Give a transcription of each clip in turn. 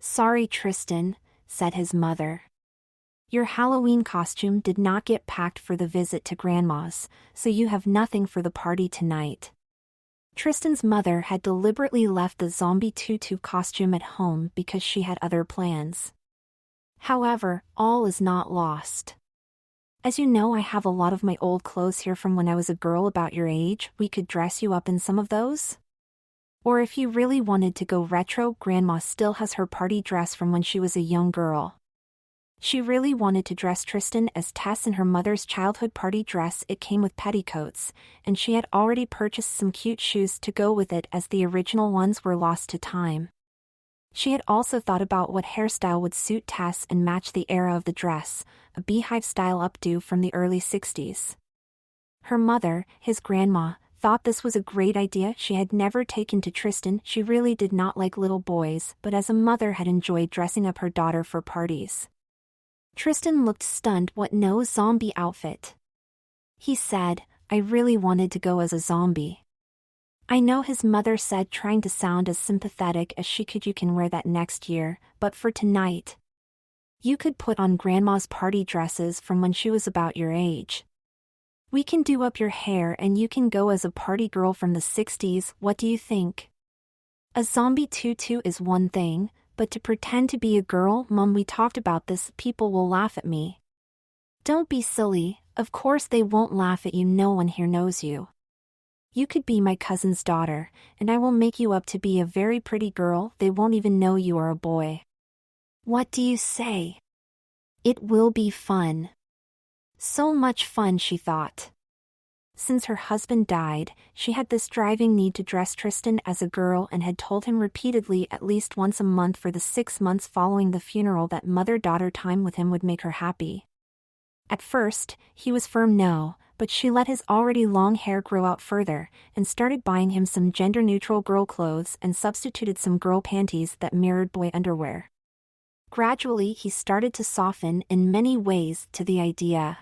"Sorry, Tristan," said his mother. "Your Halloween costume did not get packed for the visit to Grandma's, so you have nothing for the party tonight." Tristan's mother had deliberately left the zombie tutu costume at home because she had other plans. However, all is not lost. "As you know, I have a lot of my old clothes here from when I was a girl about your age. We could dress you up in some of those? Or if you really wanted to go retro, Grandma still has her party dress from when she was a young girl." She really wanted to dress Tristan as Tess in her mother's childhood party dress. It came with petticoats, and she had already purchased some cute shoes to go with it as the original ones were lost to time. She had also thought about what hairstyle would suit Tess and match the era of the dress, a beehive-style updo from the early 60s. Her mother, his grandma, thought this was a great idea. She had never taken to Tristan. She really did not like little boys, but as a mother had enjoyed dressing up her daughter for parties. Tristan looked stunned. "What, no zombie outfit?" he said. "I really wanted to go as a zombie." "I know," his mother said, trying to sound as sympathetic as she could. "You can wear that next year, but for tonight, you could put on Grandma's party dresses from when she was about your age. We can do up your hair and you can go as a party girl from the 60s. What do you think? A zombie tutu is one thing, but to pretend to be a girl, Mom, we talked about this. People will laugh at me." "Don't be silly. Of course they won't laugh at you. No one here knows you. You could be my cousin's daughter, and I will make you up to be a very pretty girl. They won't even know you are a boy." "What do you say? It will be fun." So much fun, she thought. Since her husband died, she had this driving need to dress Tristan as a girl and had told him repeatedly at least once a month for the 6 months following the funeral that mother-daughter time with him would make her happy. At first, he was firm no, but she let his already long hair grow out further, and started buying him some gender-neutral girl clothes and substituted some girl panties that mirrored boy underwear. Gradually he started to soften in many ways to the idea.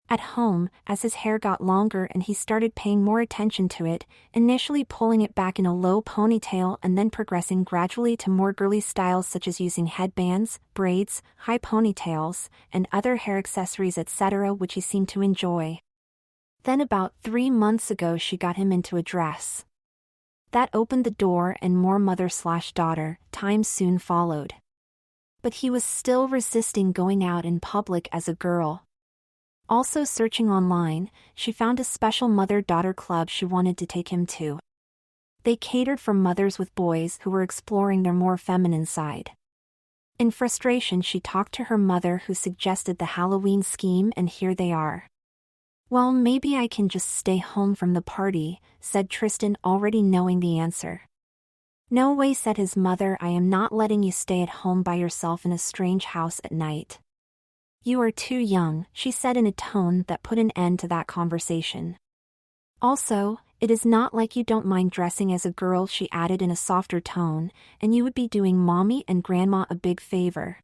At home, as his hair got longer and he started paying more attention to it, initially pulling it back in a low ponytail and then progressing gradually to more girly styles such as using headbands, braids, high ponytails, and other hair accessories etc., which he seemed to enjoy. Then about 3 months ago she got him into a dress. That opened the door and more mother/daughter time soon followed. But he was still resisting going out in public as a girl. Also searching online, she found a special mother-daughter club she wanted to take him to. They catered for mothers with boys who were exploring their more feminine side. In frustration she talked to her mother, who suggested the Halloween scheme, and here they are. "Well, maybe I can just stay home from the party," said Tristan, already knowing the answer. "No way," said his mother. "I am not letting you stay at home by yourself in a strange house at night. You are too young," she said in a tone that put an end to that conversation. "Also, it is not like you don't mind dressing as a girl," she added in a softer tone, "and you would be doing Mommy and Grandma a big favor."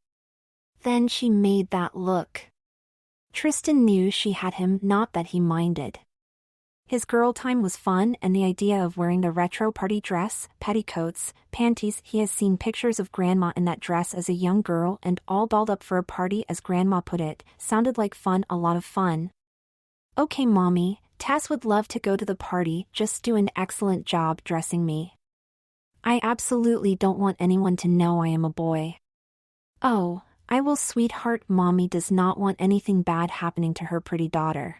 Then she made that look. Tristan knew she had him, not that he minded. His girl time was fun, and the idea of wearing the retro party dress, petticoats, panties. He has seen pictures of Grandma in that dress as a young girl and all dolled up for a party, as Grandma put it. Sounded like fun, a lot of fun. "Okay, Mommy, Tess would love to go to the party. Just do an excellent job dressing me. I absolutely don't want anyone to know I am a boy." "Oh, I will, sweetheart." Mommy does not want anything bad happening to her pretty daughter.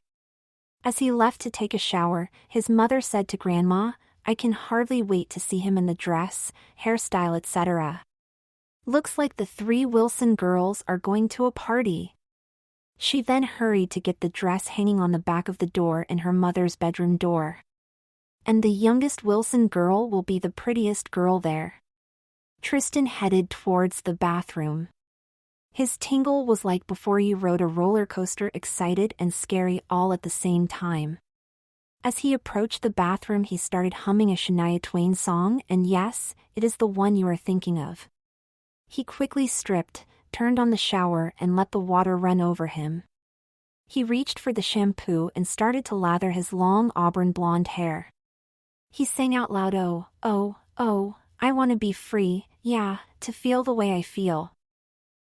As he left to take a shower, his mother said to Grandma, "I can hardly wait to see him in the dress, hairstyle etc. Looks like the 3 Wilson girls are going to a party." She then hurried to get the dress hanging on the back of the door in her mother's bedroom door. "And the youngest Wilson girl will be the prettiest girl there." Tristan headed towards the bathroom. His tingle was like before you rode a roller coaster, excited and scary all at the same time. As he approached the bathroom he started humming a Shania Twain song, and yes, it is the one you are thinking of. He quickly stripped, turned on the shower and let the water run over him. He reached for the shampoo and started to lather his long auburn blonde hair. He sang out loud, "Oh, oh, oh, I want to be free, yeah, to feel the way I feel.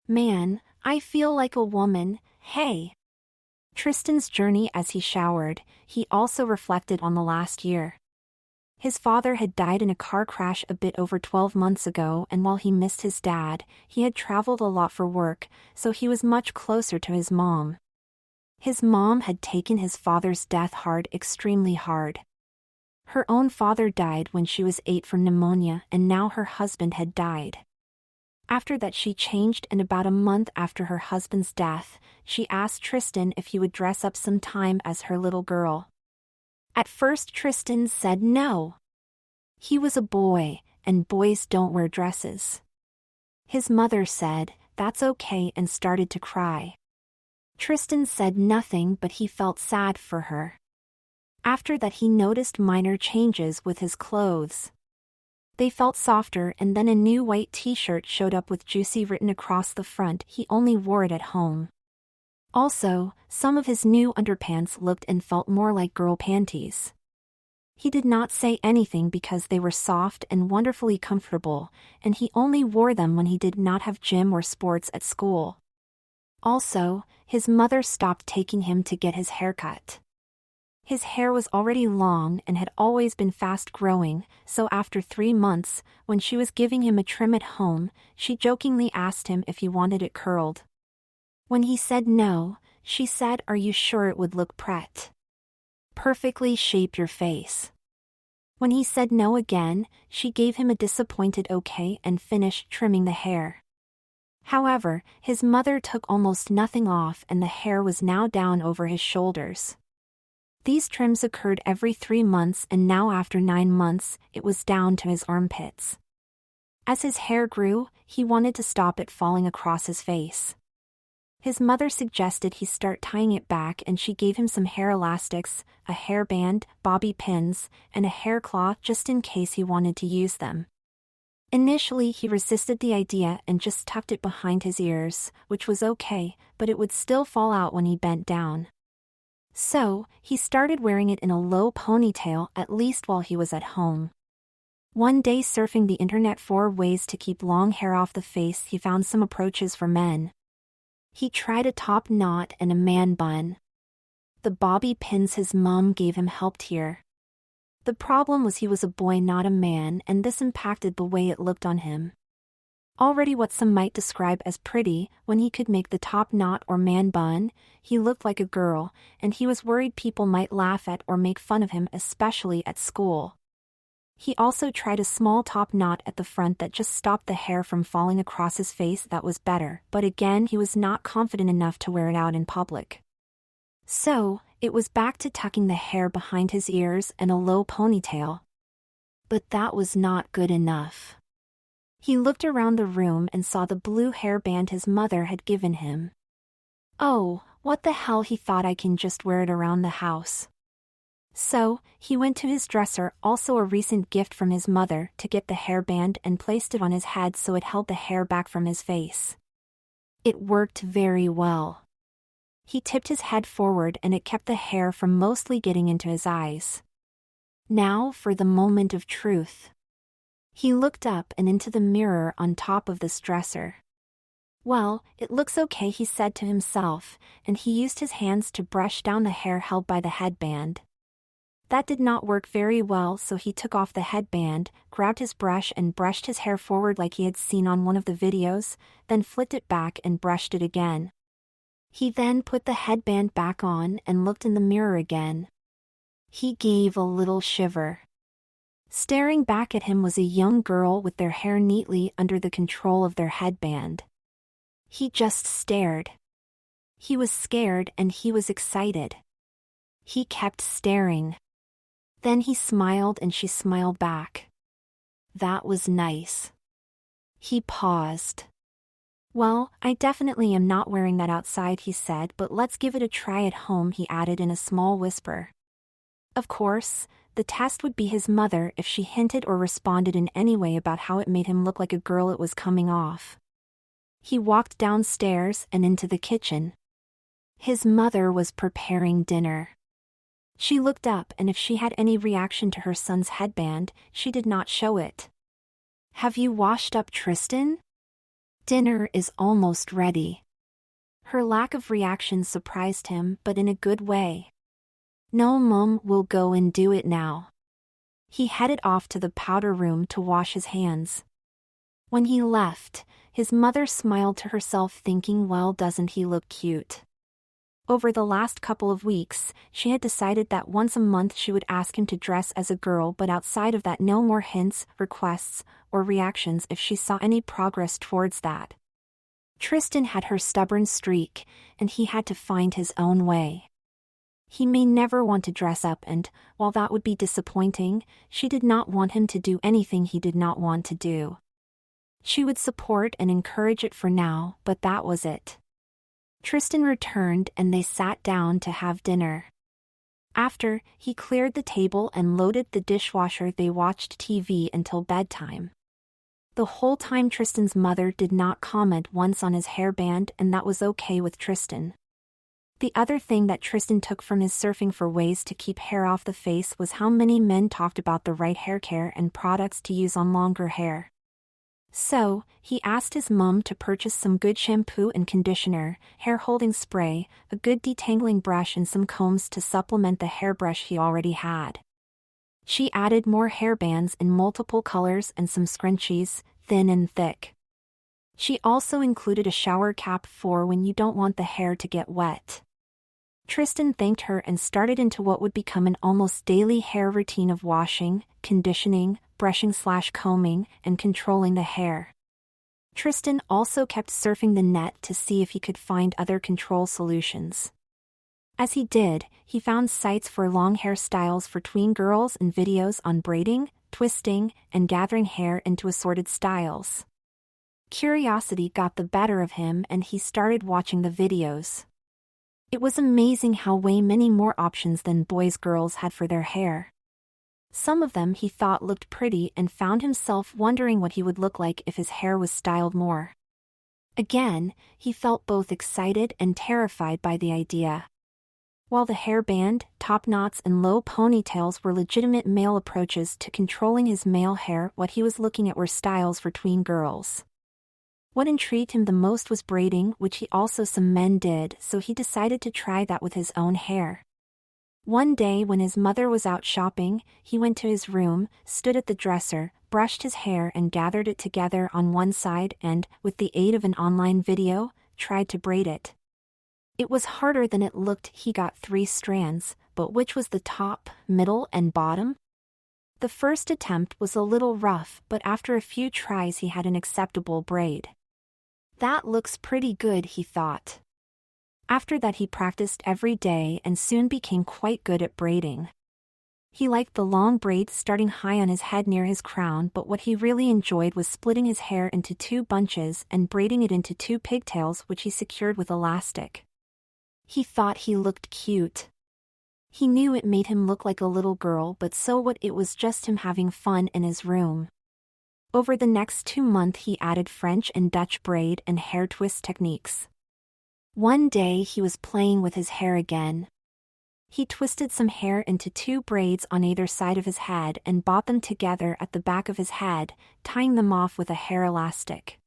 Man, I feel like a woman, hey. Tristan's journey as he showered, he also reflected on the last year. His father had died in a car crash a bit over 12 months ago, and while he missed his dad, he had traveled a lot for work, so he was much closer to his mom. His mom had taken his father's death extremely hard. Her own father died when she was 8 from pneumonia, and now her husband had died. After that she changed, and about a month after her husband's death, she asked Tristan if he would dress up sometime as her little girl. At first Tristan said no. He was a boy, and boys don't wear dresses. His mother said, "That's okay," and started to cry. Tristan said nothing, but he felt sad for her. After that he noticed minor changes with his clothes. They felt softer, and then a new white t-shirt showed up with "Juicy" written across the front. He only wore it at home. Also, some of his new underpants looked and felt more like girl panties. He did not say anything because they were soft and wonderfully comfortable, and he only wore them when he did not have gym or sports at school. Also, his mother stopped taking him to get his hair cut. His hair was already long and had always been fast growing, so after 3 months, when she was giving him a trim at home, she jokingly asked him if he wanted it curled. When he said no, she said, "Are you sure it would look perfectly shape your face?" When he said no again, she gave him a disappointed okay and finished trimming the hair. However, his mother took almost nothing off, and the hair was now down over his shoulders. These trims occurred every 3 months, and now after 9 months, it was down to his armpits. As his hair grew, he wanted to stop it falling across his face. His mother suggested he start tying it back, and she gave him some hair elastics, a hairband, bobby pins, and a hair claw just in case he wanted to use them. Initially he resisted the idea and just tucked it behind his ears, which was okay, but it would still fall out when he bent down. So, he started wearing it in a low ponytail, at least while he was at home. One day, surfing the internet for ways to keep long hair off the face, he found some approaches for men. He tried a top knot and a man bun. The bobby pins his mom gave him helped here. The problem was he was a boy, not a man, and this impacted the way it looked on him. Already what some might describe as pretty, when he could make the top knot or man bun, he looked like a girl, and he was worried people might laugh at or make fun of him, especially at school. He also tried a small top knot at the front that just stopped the hair from falling across his face. That was better, but again he was not confident enough to wear it out in public. So, it was back to tucking the hair behind his ears and a low ponytail. But that was not good enough. He looked around the room and saw the blue hairband his mother had given him. Oh, what the hell, he thought, I can just wear it around the house. So, he went to his dresser, also a recent gift from his mother, to get the hairband and placed it on his head so it held the hair back from his face. It worked very well. He tipped his head forward and it kept the hair from mostly getting into his eyes. Now for the moment of truth. He looked up and into the mirror on top of this dresser. Well, it looks okay, he said to himself, and he used his hands to brush down the hair held by the headband. That did not work very well, so he took off the headband, grabbed his brush and brushed his hair forward like he had seen on one of the videos, then flipped it back and brushed it again. He then put the headband back on and looked in the mirror again. He gave a little shiver. Staring back at him was a young girl with their hair neatly under the control of their headband. He just stared. He was scared and he was excited. He kept staring. Then he smiled and she smiled back. That was nice. He paused. Well, I definitely am not wearing that outside, he said, but let's give it a try at home, he added in a small whisper. Of course, the test would be his mother if she hinted or responded in any way about how it made him look like a girl it was coming off. He walked downstairs and into the kitchen. His mother was preparing dinner. She looked up, and if she had any reaction to her son's headband, she did not show it. Have you washed up, Tristan? Dinner is almost ready. Her lack of reaction surprised him, but in a good way. No, Mom, we'll go and do it now. He headed off to the powder room to wash his hands. When he left, his mother smiled to herself, thinking, well, doesn't he look cute? Over the last couple of weeks, she had decided that once a month she would ask him to dress as a girl, but outside of that, no more hints, requests, or reactions if she saw any progress towards that. Tristan had her stubborn streak, and he had to find his own way. He may never want to dress up, and, while that would be disappointing, she did not want him to do anything he did not want to do. She would support and encourage it for now, but that was it. Tristan returned and they sat down to have dinner. After, he cleared the table and loaded the dishwasher. They watched TV until bedtime. The whole time Tristan's mother did not comment once on his hairband, and that was okay with Tristan. The other thing that Tristan took from his surfing for ways to keep hair off the face was how many men talked about the right hair care and products to use on longer hair. So, he asked his mom to purchase some good shampoo and conditioner, hair holding spray, a good detangling brush, and some combs to supplement the hairbrush he already had. She added more hairbands in multiple colors and some scrunchies, thin and thick. She also included a shower cap for when you don't want the hair to get wet. Tristan thanked her and started into what would become an almost daily hair routine of washing, conditioning, brushing/combing, and controlling the hair. Tristan also kept surfing the net to see if he could find other control solutions. As he did, he found sites for long hairstyles for tween girls and videos on braiding, twisting, and gathering hair into assorted styles. Curiosity got the better of him and he started watching the videos. It was amazing how way many more options than girls had for their hair. Some of them he thought looked pretty and found himself wondering what he would look like if his hair was styled more. Again, he felt both excited and terrified by the idea. While the hairband, top knots, and low ponytails were legitimate male approaches to controlling his male hair, what he was looking at were styles for tween girls. What intrigued him the most was braiding, which some men did, so he decided to try that with his own hair. One day when his mother was out shopping, he went to his room, stood at the dresser, brushed his hair and gathered it together on one side and, with the aid of an online video, tried to braid it. It was harder than it looked. He got 3 strands, but which was the top, middle, and bottom? The first attempt was a little rough, but after a few tries he had an acceptable braid. That looks pretty good, he thought. After that he practiced every day and soon became quite good at braiding. He liked the long braids starting high on his head near his crown, but what he really enjoyed was splitting his hair into 2 bunches and braiding it into 2 pigtails, which he secured with elastic. He thought he looked cute. He knew it made him look like a little girl, but so what, it was just him having fun in his room. Over the next 2 months he added French and Dutch braid and hair twist techniques. One day he was playing with his hair again. He twisted some hair into 2 braids on either side of his head and bobbed them together at the back of his head, tying them off with a hair elastic.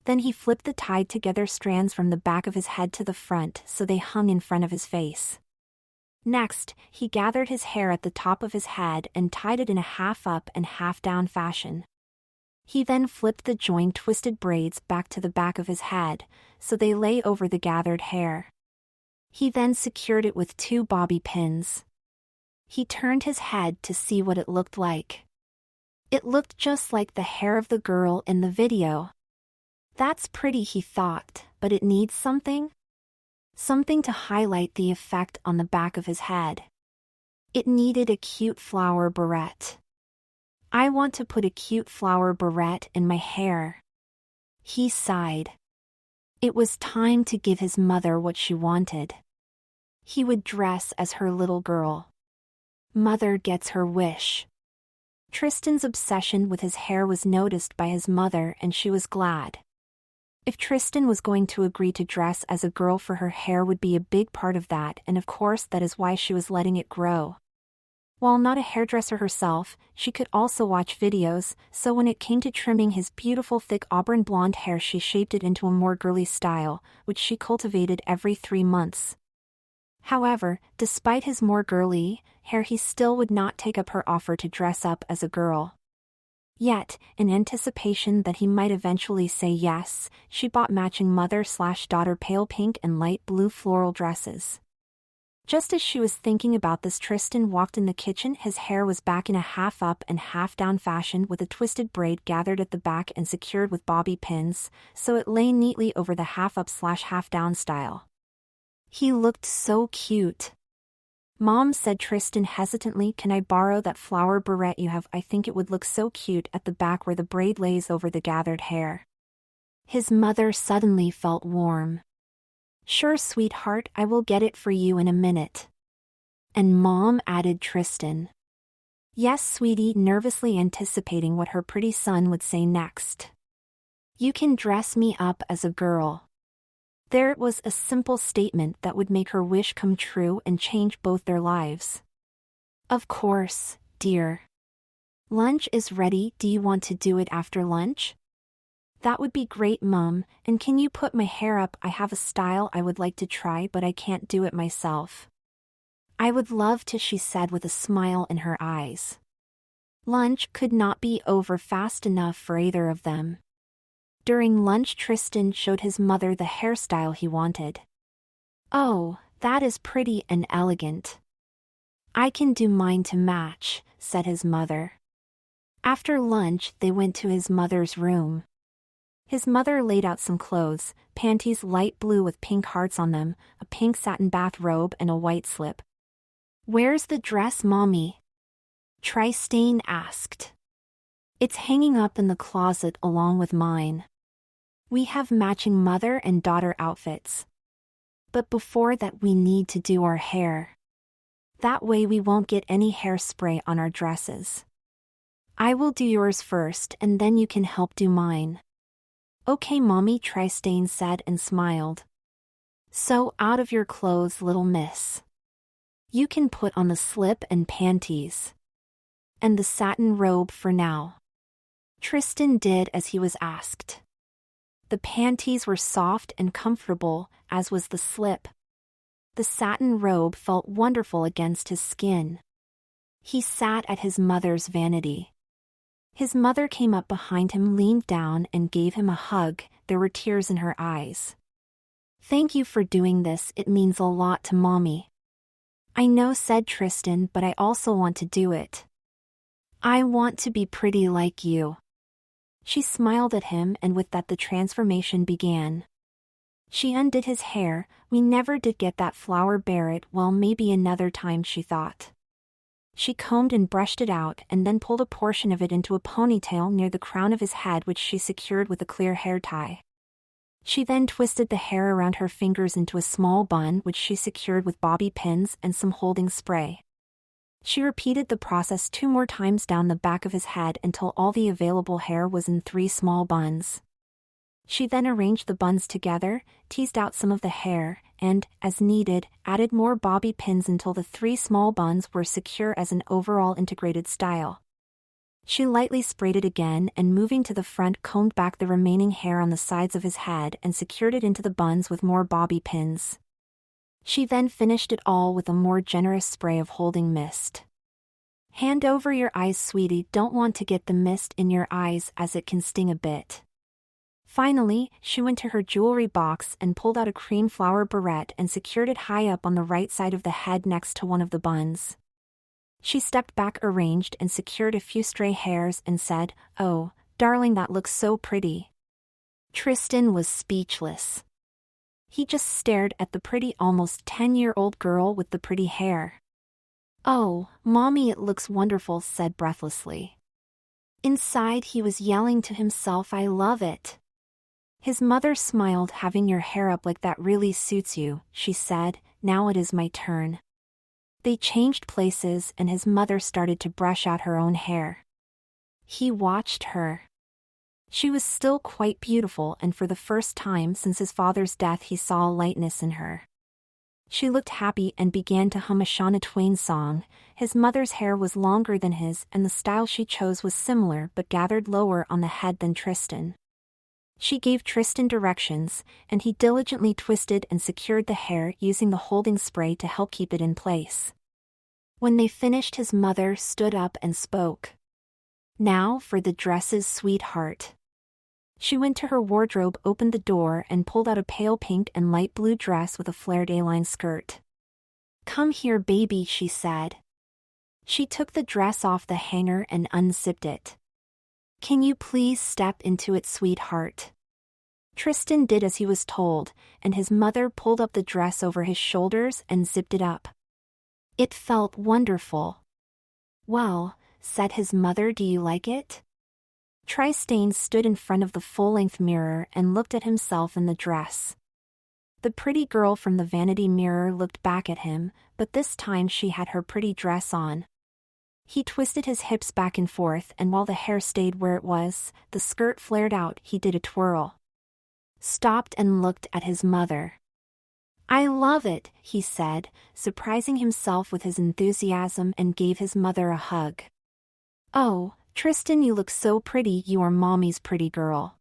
Then he flipped the tied together strands from the back of his head to the front so they hung in front of his face. Next, he gathered his hair at the top of his head and tied it in a half up and half down fashion. He then flipped the joined twisted braids back to the back of his head, so they lay over the gathered hair. He then secured it with 2 bobby pins. He turned his head to see what it looked like. It looked just like the hair of the girl in the video. That's pretty, he thought, but it needs something to highlight the effect on the back of his head. It needed a cute flower barrette. I want to put a cute flower barrette in my hair. He sighed. It was time to give his mother what she wanted. He would dress as her little girl. Mother gets her wish. Tristan's obsession with his hair was noticed by his mother and she was glad. If Tristan was going to agree to dress as a girl, for her hair would be a big part of that, and of course that is why she was letting it grow. While not a hairdresser herself, she could also watch videos, so when it came to trimming his beautiful thick auburn blonde hair, she shaped it into a more girly style, which she cultivated every 3 months. However, despite his more girly hair, he still would not take up her offer to dress up as a girl. Yet, in anticipation that he might eventually say yes, she bought matching mother/daughter pale pink and light blue floral dresses. Just as she was thinking about this, Tristan walked in the kitchen. His hair was back in a half-up and half-down fashion, with a twisted braid gathered at the back and secured with bobby pins, so it lay neatly over the half-up/half-down style. He looked so cute. "Mom," said Tristan hesitantly, "can I borrow that flower beret you have? I think it would look so cute at the back where the braid lays over the gathered hair." His mother suddenly felt warm. "Sure, sweetheart, I will get it for you in a minute." "And Mom," added Tristan. "Yes, sweetie," nervously anticipating what her pretty son would say next. "You can dress me up as a girl." There it was, a simple statement that would make her wish come true and change both their lives. "Of course, dear. Lunch is ready. Do you want to do it after lunch?" "That would be great, Mom, and can you put my hair up? I have a style I would like to try, but I can't do it myself." "I would love to," she said with a smile in her eyes. Lunch could not be over fast enough for either of them. During lunch, Tristan showed his mother the hairstyle he wanted. "Oh, that is pretty and elegant. I can do mine to match," said his mother. After lunch, they went to his mother's room. His mother laid out some clothes: panties light blue with pink hearts on them, a pink satin bathrobe, and a white slip. "Where's the dress, Mommy?" Tristan asked. "It's hanging up in the closet along with mine. We have matching mother and daughter outfits. But before that, we need to do our hair. That way we won't get any hairspray on our dresses. I will do yours first and then you can help do mine." "Okay, Mommy," Tristan said and smiled. "So out of your clothes, little miss. You can put on the slip and panties. And the satin robe for now." Tristan did as he was asked. The panties were soft and comfortable, as was the slip. The satin robe felt wonderful against his skin. He sat at his mother's vanity. His mother came up behind him, leaned down, and gave him a hug. There were tears in her eyes. "Thank you for doing this, it means a lot to Mommy." "I know," said Tristan, "but I also want to do it. I want to be pretty like you." She smiled at him, and with that the transformation began. She undid his hair. "We never did get that flower beret. Well, maybe another time," she thought. She combed and brushed it out, and then pulled a portion of it into a ponytail near the crown of his head, which she secured with a clear hair tie. She then twisted the hair around her fingers into a small bun, which she secured with bobby pins and some holding spray. She repeated the process 2 more times down the back of his head until all the available hair was in 3 small buns. She then arranged the buns together, teased out some of the hair, and, as needed, added more bobby pins until the 3 small buns were secure as an overall integrated style. She lightly sprayed it again and, moving to the front, combed back the remaining hair on the sides of his head and secured it into the buns with more bobby pins. She then finished it all with a more generous spray of holding mist. "Hand over your eyes, sweetie, don't want to get the mist in your eyes as it can sting a bit." Finally, she went to her jewelry box and pulled out a cream flower beret and secured it high up on the right side of the head next to one of the buns. She stepped back, arranged and secured a few stray hairs, and said, "Oh, darling, that looks so pretty." Tristan was speechless. He just stared at the pretty, almost 10-year-old girl with the pretty hair. "Oh, Mommy, it looks wonderful," said breathlessly. Inside he was yelling to himself, "I love it." His mother smiled. "Having your hair up like that really suits you," she said. "Now it is my turn." They changed places and his mother started to brush out her own hair. He watched her. She was still quite beautiful, and for the first time since his father's death he saw a lightness in her. She looked happy and began to hum a Shania Twain song. His mother's hair was longer than his and the style she chose was similar but gathered lower on the head than Tristan. She gave Tristan directions, and he diligently twisted and secured the hair using the holding spray to help keep it in place. When they finished, his mother stood up and spoke. "Now for the dresses, sweetheart." She went to her wardrobe, opened the door, and pulled out a pale pink and light blue dress with a flared A-line skirt. "Come here, baby," she said. She took the dress off the hanger and unzipped it. "Can you please step into it, sweetheart?" Tristan did as he was told, and his mother pulled up the dress over his shoulders and zipped it up. It felt wonderful. "Well," said his mother, "do you like it?" Tristan stood in front of the full-length mirror and looked at himself in the dress. The pretty girl from the vanity mirror looked back at him, but this time she had her pretty dress on. He twisted his hips back and forth, and while the hair stayed where it was, the skirt flared out. He did a twirl. Stopped and looked at his mother. "I love it," he said, surprising himself with his enthusiasm, and gave his mother a hug. "Oh, Tristan, you look so pretty. You are Mommy's pretty girl.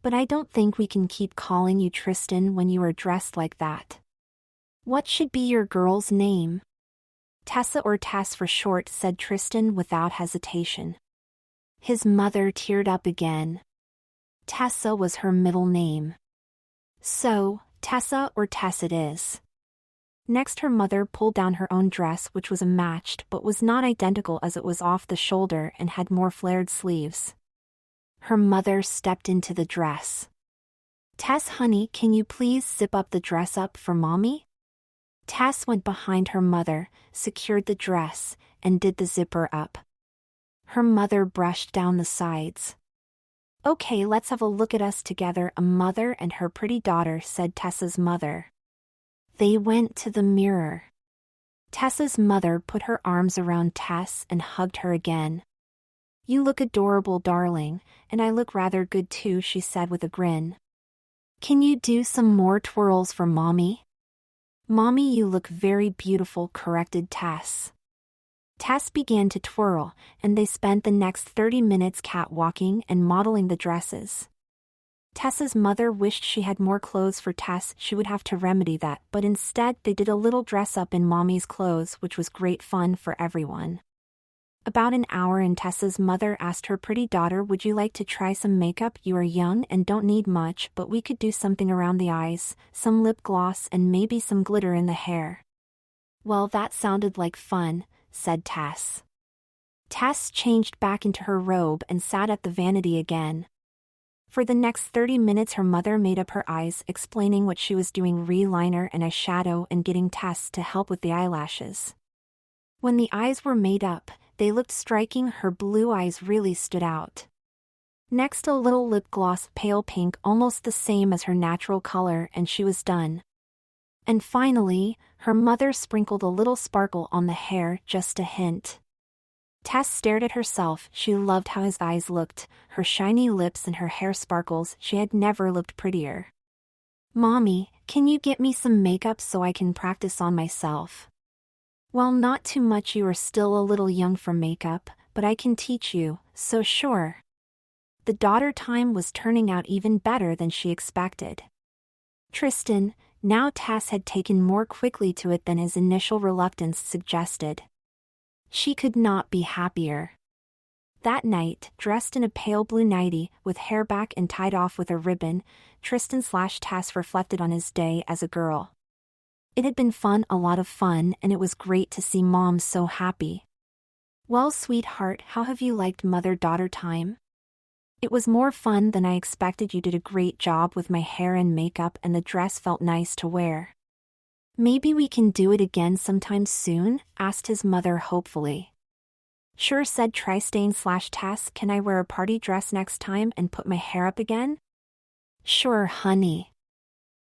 But I don't think we can keep calling you Tristan when you are dressed like that. What should be your girl's name?" "Tessa, or Tess for short," said Tristan without hesitation. His mother teared up again. Tessa was her middle name. "So, Tessa or Tess it is." Next, her mother pulled down her own dress, which was a matched but was not identical as it was off the shoulder and had more flared sleeves. Her mother stepped into the dress. "Tess, honey, can you please zip up the dress up for Mommy?" Tess went behind her mother, secured the dress, and did the zipper up. Her mother brushed down the sides. "Okay, let's have a look at us together, a mother and her pretty daughter," said Tessa's mother. They went to the mirror. Tessa's mother put her arms around Tess and hugged her again. "You look adorable, darling, and I look rather good too," she said with a grin. "Can you do some more twirls for Mommy?" "Mommy, you look very beautiful," corrected Tess. Tess began to twirl, and they spent the next 30 minutes catwalking and modeling the dresses. Tessa's mother wished she had more clothes for Tess. She would have to remedy that, but instead they did a little dress-up in Mommy's clothes, which was great fun for everyone. About an hour in, Tessa's mother asked her pretty daughter, "Would you like to try some makeup? You are young and don't need much, but we could do something around the eyes, some lip gloss, and maybe some glitter in the hair." "Well, that sounded like fun," said Tess. Tess changed back into her robe and sat at the vanity again. For the next 30 minutes her mother made up her eyes, explaining what she was doing, re-liner and eyeshadow, and getting Tess to help with the eyelashes. When the eyes were made up, they looked striking. Her blue eyes really stood out. Next, a little lip gloss, pale pink, almost the same as her natural color, and she was done. And finally, her mother sprinkled a little sparkle on the hair, just a hint. Tess stared at herself. She loved how his eyes looked, her shiny lips and her hair sparkles. She had never looked prettier. "Mommy, can you get me some makeup so I can practice on myself?" "Well, not too much. You are still a little young for makeup, but I can teach you, so sure." The daughter time was turning out even better than she expected. Tristan, now Tess had taken more quickly to it than his initial reluctance suggested. She could not be happier. That night, dressed in a pale blue nightie, with hair back and tied off with a ribbon, Tristan/Tess reflected on his day as a girl. It had been fun, a lot of fun, and it was great to see Mom so happy. "Well, sweetheart, how have you liked mother-daughter time?" "It was more fun than I expected. You did a great job with my hair and makeup, and the dress felt nice to wear." "Maybe we can do it again sometime soon?" asked his mother hopefully. "Sure," said Tristan/Tess. "Can I wear a party dress next time and put my hair up again?" "Sure, honey.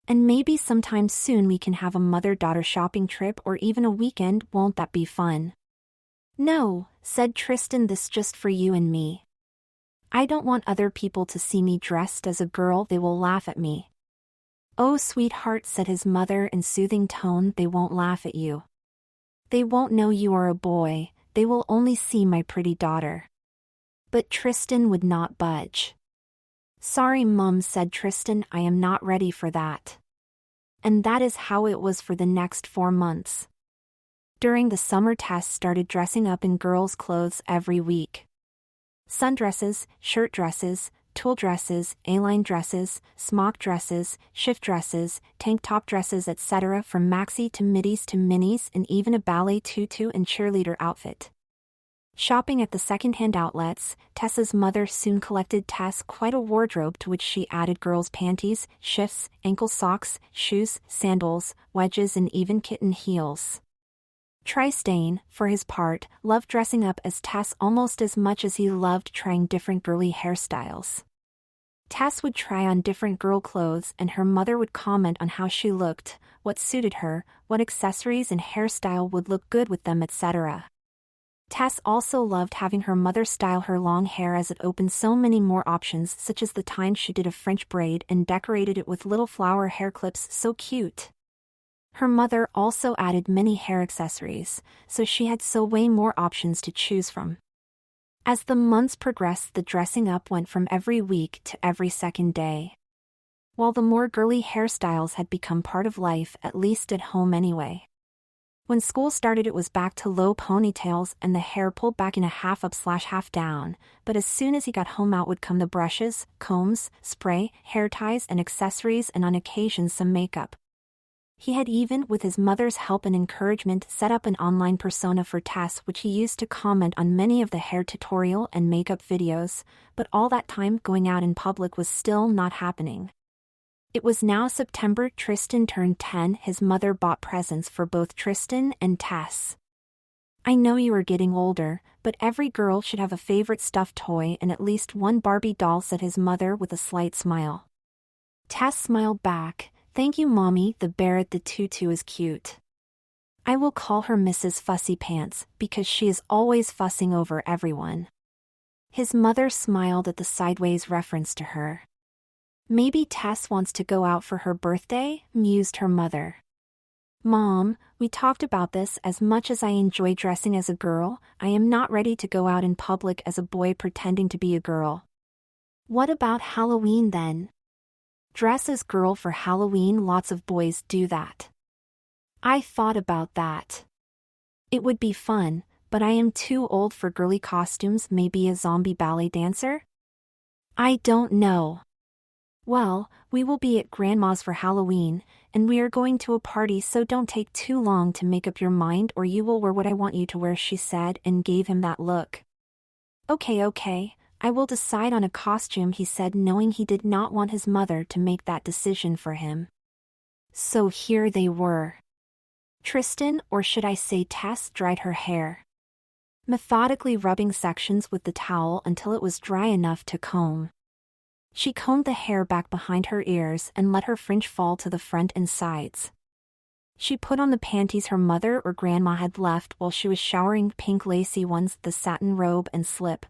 And maybe sometime soon we can have a mother-daughter shopping trip or even a weekend. Won't that be fun?" "No," said Tristan, "this just for you and me. I don't want other people to see me dressed as a girl. They will laugh at me." "Oh, sweetheart," said his mother in soothing tone, "they won't laugh at you. They won't know you are a boy, they will only see my pretty daughter." But Tristan would not budge. "Sorry, Mum," said Tristan, "I am not ready for that." And that is how it was for the next 4 months. During the summer, Tess started dressing up in girls' clothes every week. Sundresses, shirt dresses, tulle dresses, A-line dresses, smock dresses, shift dresses, tank top dresses, etc., from maxi to middies to minis, and even a ballet tutu and cheerleader outfit. Shopping at the second-hand outlets, Tessa's mother soon collected Tess quite a wardrobe, to which she added girls' panties, shifts, ankle socks, shoes, sandals, wedges, and even kitten heels. Tristan, for his part, loved dressing up as Tess almost as much as he loved trying different girly hairstyles. Tess would try on different girl clothes and her mother would comment on how she looked, what suited her, what accessories and hairstyle would look good with them, etc. Tess also loved having her mother style her long hair, as it opened so many more options, such as the time she did a French braid and decorated it with little flower hair clips, so cute. Her mother also added many hair accessories, so she had so way more options to choose from. As the months progressed, the dressing up went from every week to every second day. While the more girly hairstyles had become part of life, at least at home anyway. When school started, it was back to low ponytails and the hair pulled back in a half up / half down, but as soon as he got home, out would come the brushes, combs, spray, hair ties and accessories, and on occasion some makeup. He had even, with his mother's help and encouragement, set up an online persona for Tess, which he used to comment on many of the hair tutorial and makeup videos, but all that time going out in public was still not happening. It was now September. Tristan turned 10. His mother bought presents for both Tristan and Tess. "I know you are getting older, but every girl should have a favorite stuffed toy and at least one Barbie doll," said his mother with a slight smile. Tess smiled back. "Thank you, Mommy, the bear at the tutu is cute. I will call her Mrs. Fussy Pants, because she is always fussing over everyone." His mother smiled at the sideways reference to her. "Maybe Tess wants to go out for her birthday," mused her mother. "Mom, we talked about this. As much as I enjoy dressing as a girl, I am not ready to go out in public as a boy pretending to be a girl." "What about Halloween then? Dress as girl for Halloween. Lots of boys do that." "I thought about that. It would be fun, but I am too old for girly costumes. Maybe a zombie ballet dancer?" "I don't know." "Well, we will be at Grandma's for Halloween, and we are going to a party, so don't take too long to make up your mind or you will wear what I want you to wear," she said, and gave him that look. Okay, I will decide on a costume," he said, knowing he did not want his mother to make that decision for him. So here they were. Tristan, or should I say Tess, dried her hair, methodically rubbing sections with the towel until it was dry enough to comb. She combed the hair back behind her ears and let her fringe fall to the front and sides. She put on the panties her mother or grandma had left while she was showering, pink lacy ones, the satin robe and slip.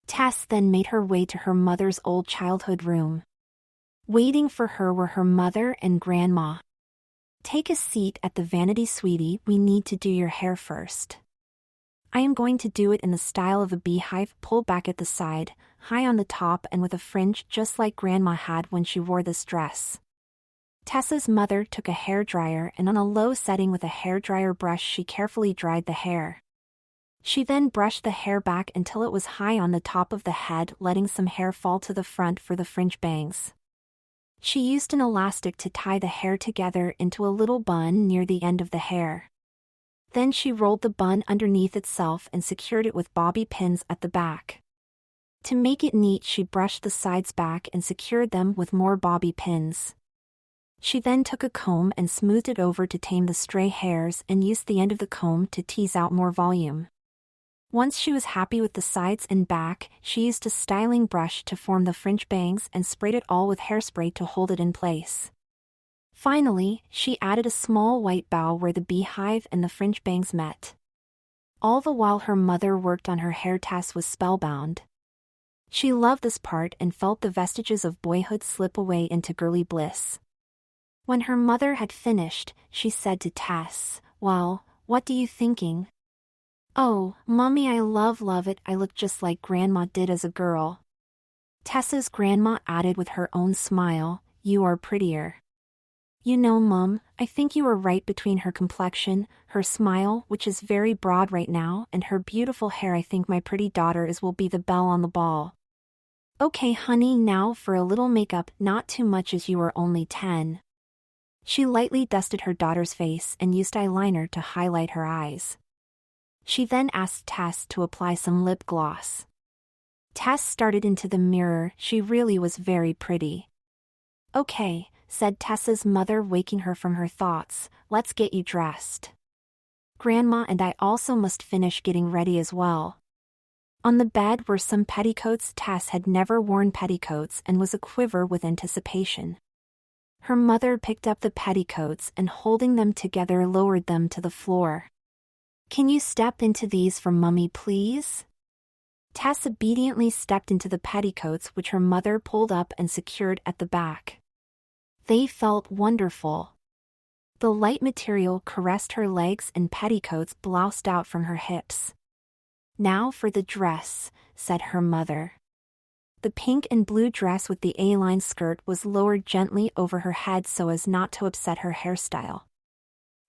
Tess then made her way to her mother's old childhood room. Waiting for her were her mother and grandma. "Take a seat at the vanity, sweetie. We need to do your hair first. I am going to do it in the style of a beehive, pulled back at the side, high on the top and with a fringe just like Grandma had when she wore this dress." Tessa's mother took a hairdryer and on a low setting with a hairdryer brush she carefully dried the hair. She then brushed the hair back until it was high on the top of the head, letting some hair fall to the front for the fringe bangs. She used an elastic to tie the hair together into a little bun near the end of the hair. Then she rolled the bun underneath itself and secured it with bobby pins at the back. To make it neat, she brushed the sides back and secured them with more bobby pins. She then took a comb and smoothed it over to tame the stray hairs and used the end of the comb to tease out more volume. Once she was happy with the sides and back, she used a styling brush to form the fringe bangs and sprayed it all with hairspray to hold it in place. Finally, she added a small white bow where the beehive and the fringe bangs met. All the while her mother worked on her hair. Tess was spellbound. She loved this part and felt the vestiges of boyhood slip away into girly bliss. When her mother had finished, she said to Tess, "Well, what do you thinking?" "Oh, Mummy, I love it. I look just like Grandma did as a girl." Tess's grandma added with her own smile, "You are prettier." "You know, Mum, I think you were right between her complexion, her smile, which is very broad right now, and her beautiful hair. I think my pretty daughter will be the belle on the ball." "Okay, honey, now for a little makeup, not too much as you are only 10. She lightly dusted her daughter's face and used eyeliner to highlight her eyes. She then asked Tess to apply some lip gloss. Tess started into the mirror. She really was very pretty. "Okay," said Tess's mother, waking her from her thoughts, "let's get you dressed. Grandma and I also must finish getting ready as well." On the bed were some petticoats. Tess had never worn petticoats and was aquiver with anticipation. Her mother picked up the petticoats and holding them together lowered them to the floor. "Can you step into these for Mummy, please?" Tess obediently stepped into the petticoats, which her mother pulled up and secured at the back. They felt wonderful. The light material caressed her legs and petticoats bloused out from her hips. "Now for the dress," said her mother. The pink and blue dress with the A-line skirt was lowered gently over her head so as not to upset her hairstyle.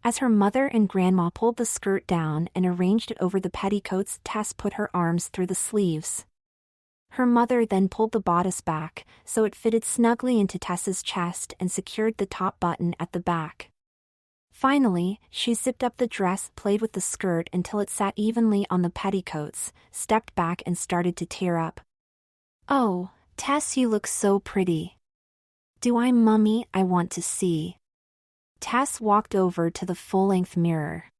As her mother and grandma pulled the skirt down and arranged it over the petticoats, Tess put her arms through the sleeves. Her mother then pulled the bodice back, so it fitted snugly into Tess's chest and secured the top button at the back. Finally, she zipped up the dress, played with the skirt until it sat evenly on the petticoats, stepped back and started to tear up. "Oh, Tess, you look so pretty." "Do I, Mummy? I want to see." Tess walked over to the full-length mirror.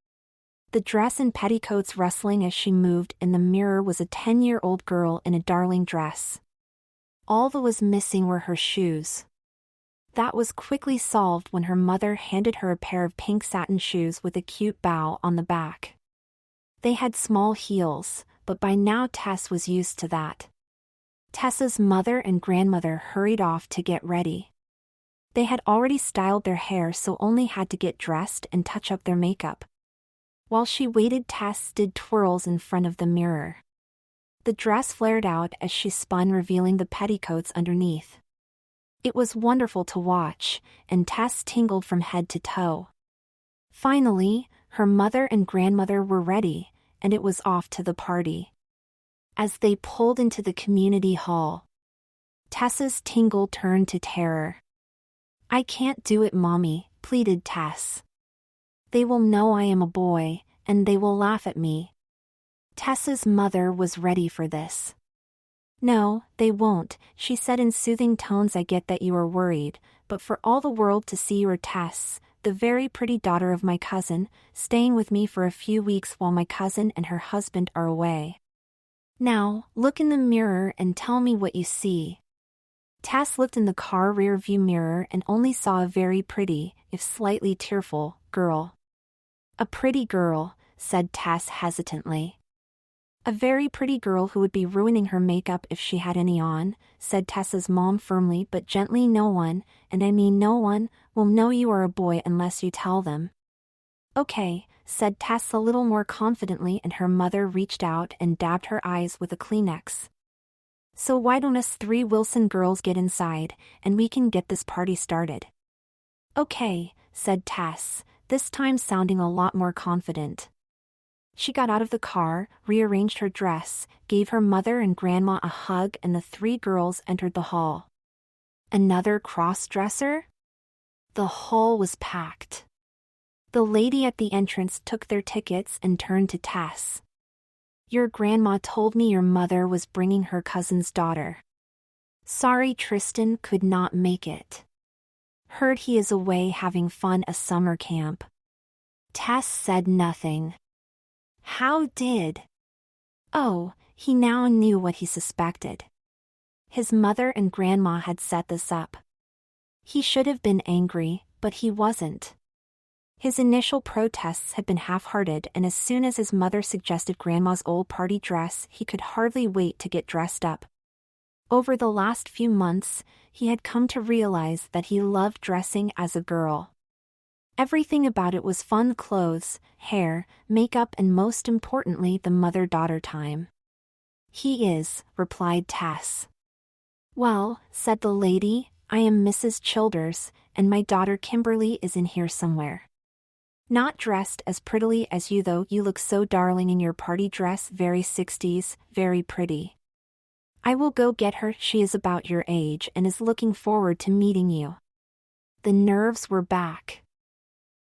The dress and petticoats rustling as she moved in the mirror was a 10-year-old girl in a darling dress. All that was missing were her shoes. That was quickly solved when her mother handed her a pair of pink satin shoes with a cute bow on the back. They had small heels, but by now Tess was used to that. Tess's mother and grandmother hurried off to get ready. They had already styled their hair, so only had to get dressed and touch up their makeup. While she waited, Tess did twirls in front of the mirror. The dress flared out as she spun, revealing the petticoats underneath. It was wonderful to watch, and Tess tingled from head to toe. Finally, her mother and grandmother were ready, and it was off to the party. As they pulled into the community hall, Tess's tingle turned to terror. "I can't do it, Mommy," pleaded Tess. "They will know I am a boy, and they will laugh at me." Tess's mother was ready for this. "No, they won't," she said in soothing tones. "I get that you are worried, but for all the world to see you are Tess, the very pretty daughter of my cousin, staying with me for a few weeks while my cousin and her husband are away. Now, look in the mirror and tell me what you see." Tess looked in the car rear-view mirror and only saw a very pretty, if slightly tearful, girl. "A pretty girl," said Tess hesitantly. "A very pretty girl who would be ruining her makeup if she had any on," said Tess's mom firmly but gently. "No one, and I mean no one, will know you are a boy unless you tell them." "Okay," said Tess a little more confidently, and her mother reached out and dabbed her eyes with a Kleenex. "So why don't us 3 Wilson girls get inside, and we can get this party started?" "Okay," said Tess, this time sounding a lot more confident. She got out of the car, rearranged her dress, gave her mother and grandma a hug, and the 3 girls entered the hall. Another cross-dresser? The hall was packed. The lady at the entrance took their tickets and turned to Tess. "Your grandma told me your mother was bringing her cousin's daughter. Sorry, Tristan could not make it. Heard he is away having fun a summer camp." Tess said nothing. How did? Oh, he now knew what he suspected. His mother and grandma had set this up. He should have been angry, but he wasn't. His initial protests had been half-hearted, and as soon as his mother suggested grandma's old party dress, he could hardly wait to get dressed up. Over the last few months, he had come to realize that he loved dressing as a girl. Everything about it was fun: clothes, hair, makeup, and most importantly, the mother-daughter time. "He is," replied Tess. "Well," said the lady, "I am Mrs. Childers, and my daughter Kimberly is in here somewhere. Not dressed as prettily as you though. You look so darling in your party dress, very 60s, very pretty. I will go get her. She is about your age and is looking forward to meeting you." The nerves were back.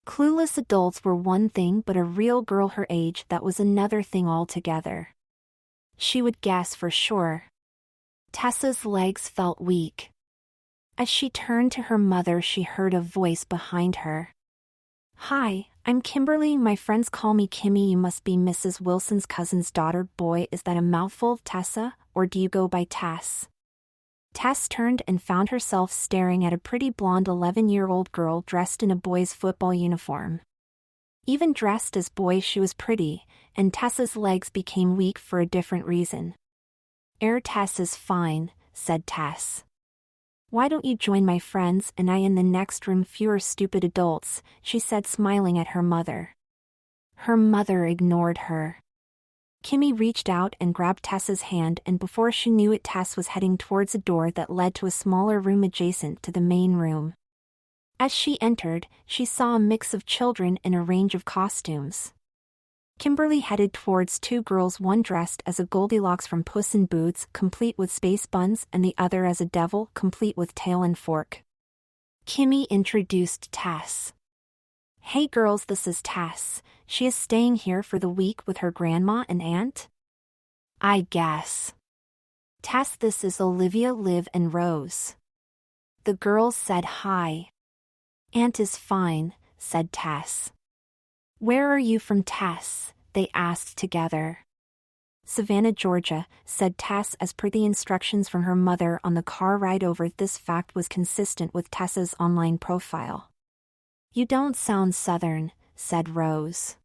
Clueless adults were one thing, but a real girl her age, that was another thing altogether. She would guess for sure. Tessa's legs felt weak. As she turned to her mother, she heard a voice behind her. "Hi, I'm Kimberly. My friends call me Kimmy. You must be Mrs. Wilson's cousin's daughter." "Boy, is that a mouthful, Tessa, or do you go by Tess?" Tess turned and found herself staring at a pretty blonde 11-year-old girl dressed in a boy's football uniform. Even dressed as boy, she was pretty, and Tessa's legs became weak for a different reason. Tess is fine," said Tess. "Why don't you join my friends and I in the next room? Fewer stupid adults," she said, smiling at her mother. Her mother ignored her. Kimmy reached out and grabbed Tessa's hand, and before she knew it, Tess was heading towards a door that led to a smaller room adjacent to the main room. As she entered, she saw a mix of children in a range of costumes. Kimberly headed towards two girls, one dressed as a Goldilocks from Puss in Boots, complete with space buns, and the other as a devil, complete with tail and fork. Kimmy introduced Tess. "Hey girls, this is Tess. She is staying here for the week with her grandma and aunt." "I guess." "Tess, this is Olivia, Liv, and Rose." The girls said hi. "Aunt is fine," said Tess. "Where are you from, Tess?" they asked together. "Savannah, Georgia," said Tess as per the instructions from her mother on the car ride over. This fact was consistent with Tessa's online profile. "You don't sound Southern," said Rose.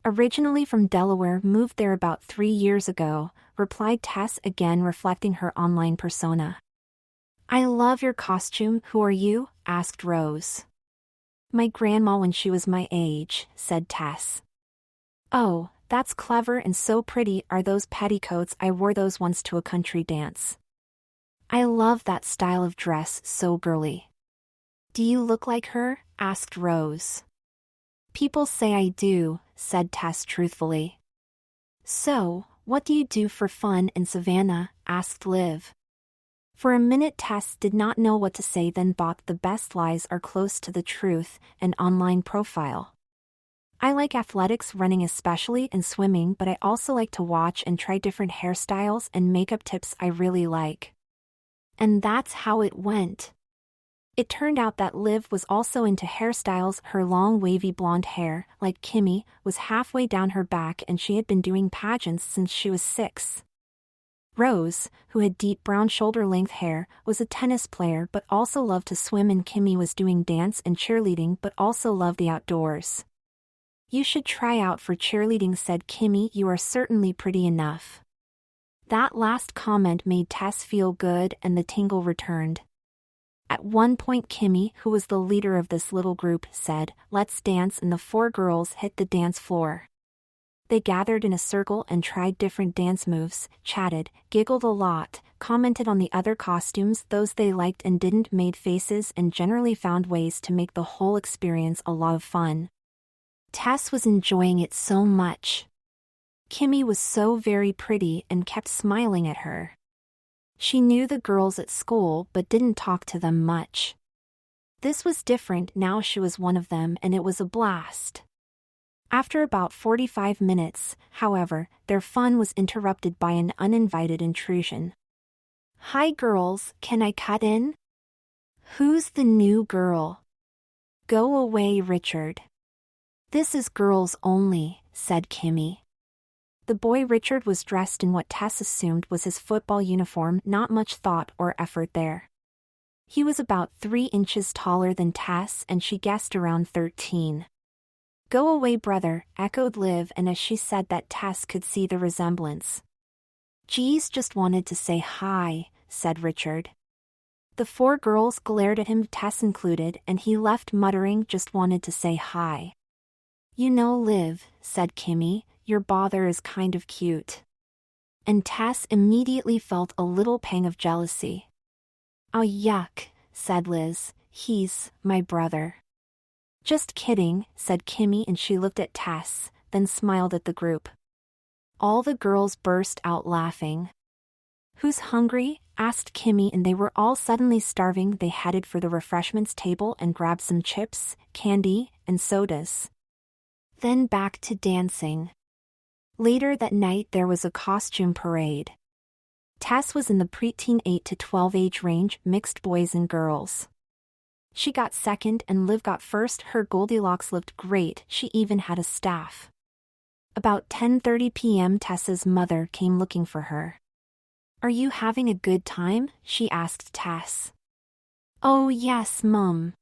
"Originally from Delaware, moved there about 3 years ago," replied Tess, again reflecting her online persona. "I love your costume. Who are you?" asked Rose. "My grandma when she was my age," said Tess. "Oh, that's clever and so pretty. Are those petticoats? I wore those once to a country dance. I love that style of dress, so girly." "Do you look like her?" asked Rose. "People say I do," said Tess truthfully. "So, what do you do for fun in Savannah?" asked Liv. For a minute Tess did not know what to say, then bought "The Best Lies Are Close to the Truth," an online profile. "I like athletics, running especially, and swimming, but I also like to watch and try different hairstyles and makeup tips I really like." And that's how it went. It turned out that Liv was also into hairstyles. Her long wavy blonde hair, like Kimmy, was halfway down her back, and she had been doing pageants since she was 6. Rose, who had deep brown shoulder-length hair, was a tennis player but also loved to swim, and Kimmy was doing dance and cheerleading but also loved the outdoors. "You should try out for cheerleading," said Kimmy. "You are certainly pretty enough." That last comment made Tess feel good, and the tingle returned. At one point Kimmy, who was the leader of this little group, said, "Let's dance," and the 4 girls hit the dance floor. They gathered in a circle and tried different dance moves, chatted, giggled a lot, commented on the other costumes, those they liked and didn't, made faces, and generally found ways to make the whole experience a lot of fun. Tess was enjoying it so much. Kimmy was so very pretty and kept smiling at her. She knew the girls at school but didn't talk to them much. This was different. Now she was one of them, and it was a blast. After about 45 minutes, however, their fun was interrupted by an uninvited intrusion. "Hi girls, can I cut in?" "Who's the new girl?" "Go away, Richard." "This is girls only," said Kimmy. The boy Richard was dressed in what Tess assumed was his football uniform, not much thought or effort there. He was about 3 inches taller than Tess, and she guessed around 13. "Go away, brother," echoed Liv, and as she said that Tess could see the resemblance. "Geez, just wanted to say hi," said Richard. The 4 girls glared at him, Tess included, and he left muttering, "Just wanted to say hi." "You know, Liv," said Kimmy, "your bother is kind of cute." And Tess immediately felt a little pang of jealousy. "Oh yuck," said Liz, "he's my brother." "Just kidding," said Kimmy, and she looked at Tess, then smiled at the group. All the girls burst out laughing. "Who's hungry?" asked Kimmy, and they were all suddenly starving. They headed for the refreshments table and grabbed some chips, candy, and sodas. Then back to dancing. Later that night there was a costume parade. Tess was in the preteen 8 to 12 age range, mixed boys and girls. She got second and Liv got first. Her Goldilocks looked great, she even had a staff. About 10:30 p.m. Tess's mother came looking for her. "Are you having a good time?" she asked Tess. "Oh yes, Mum.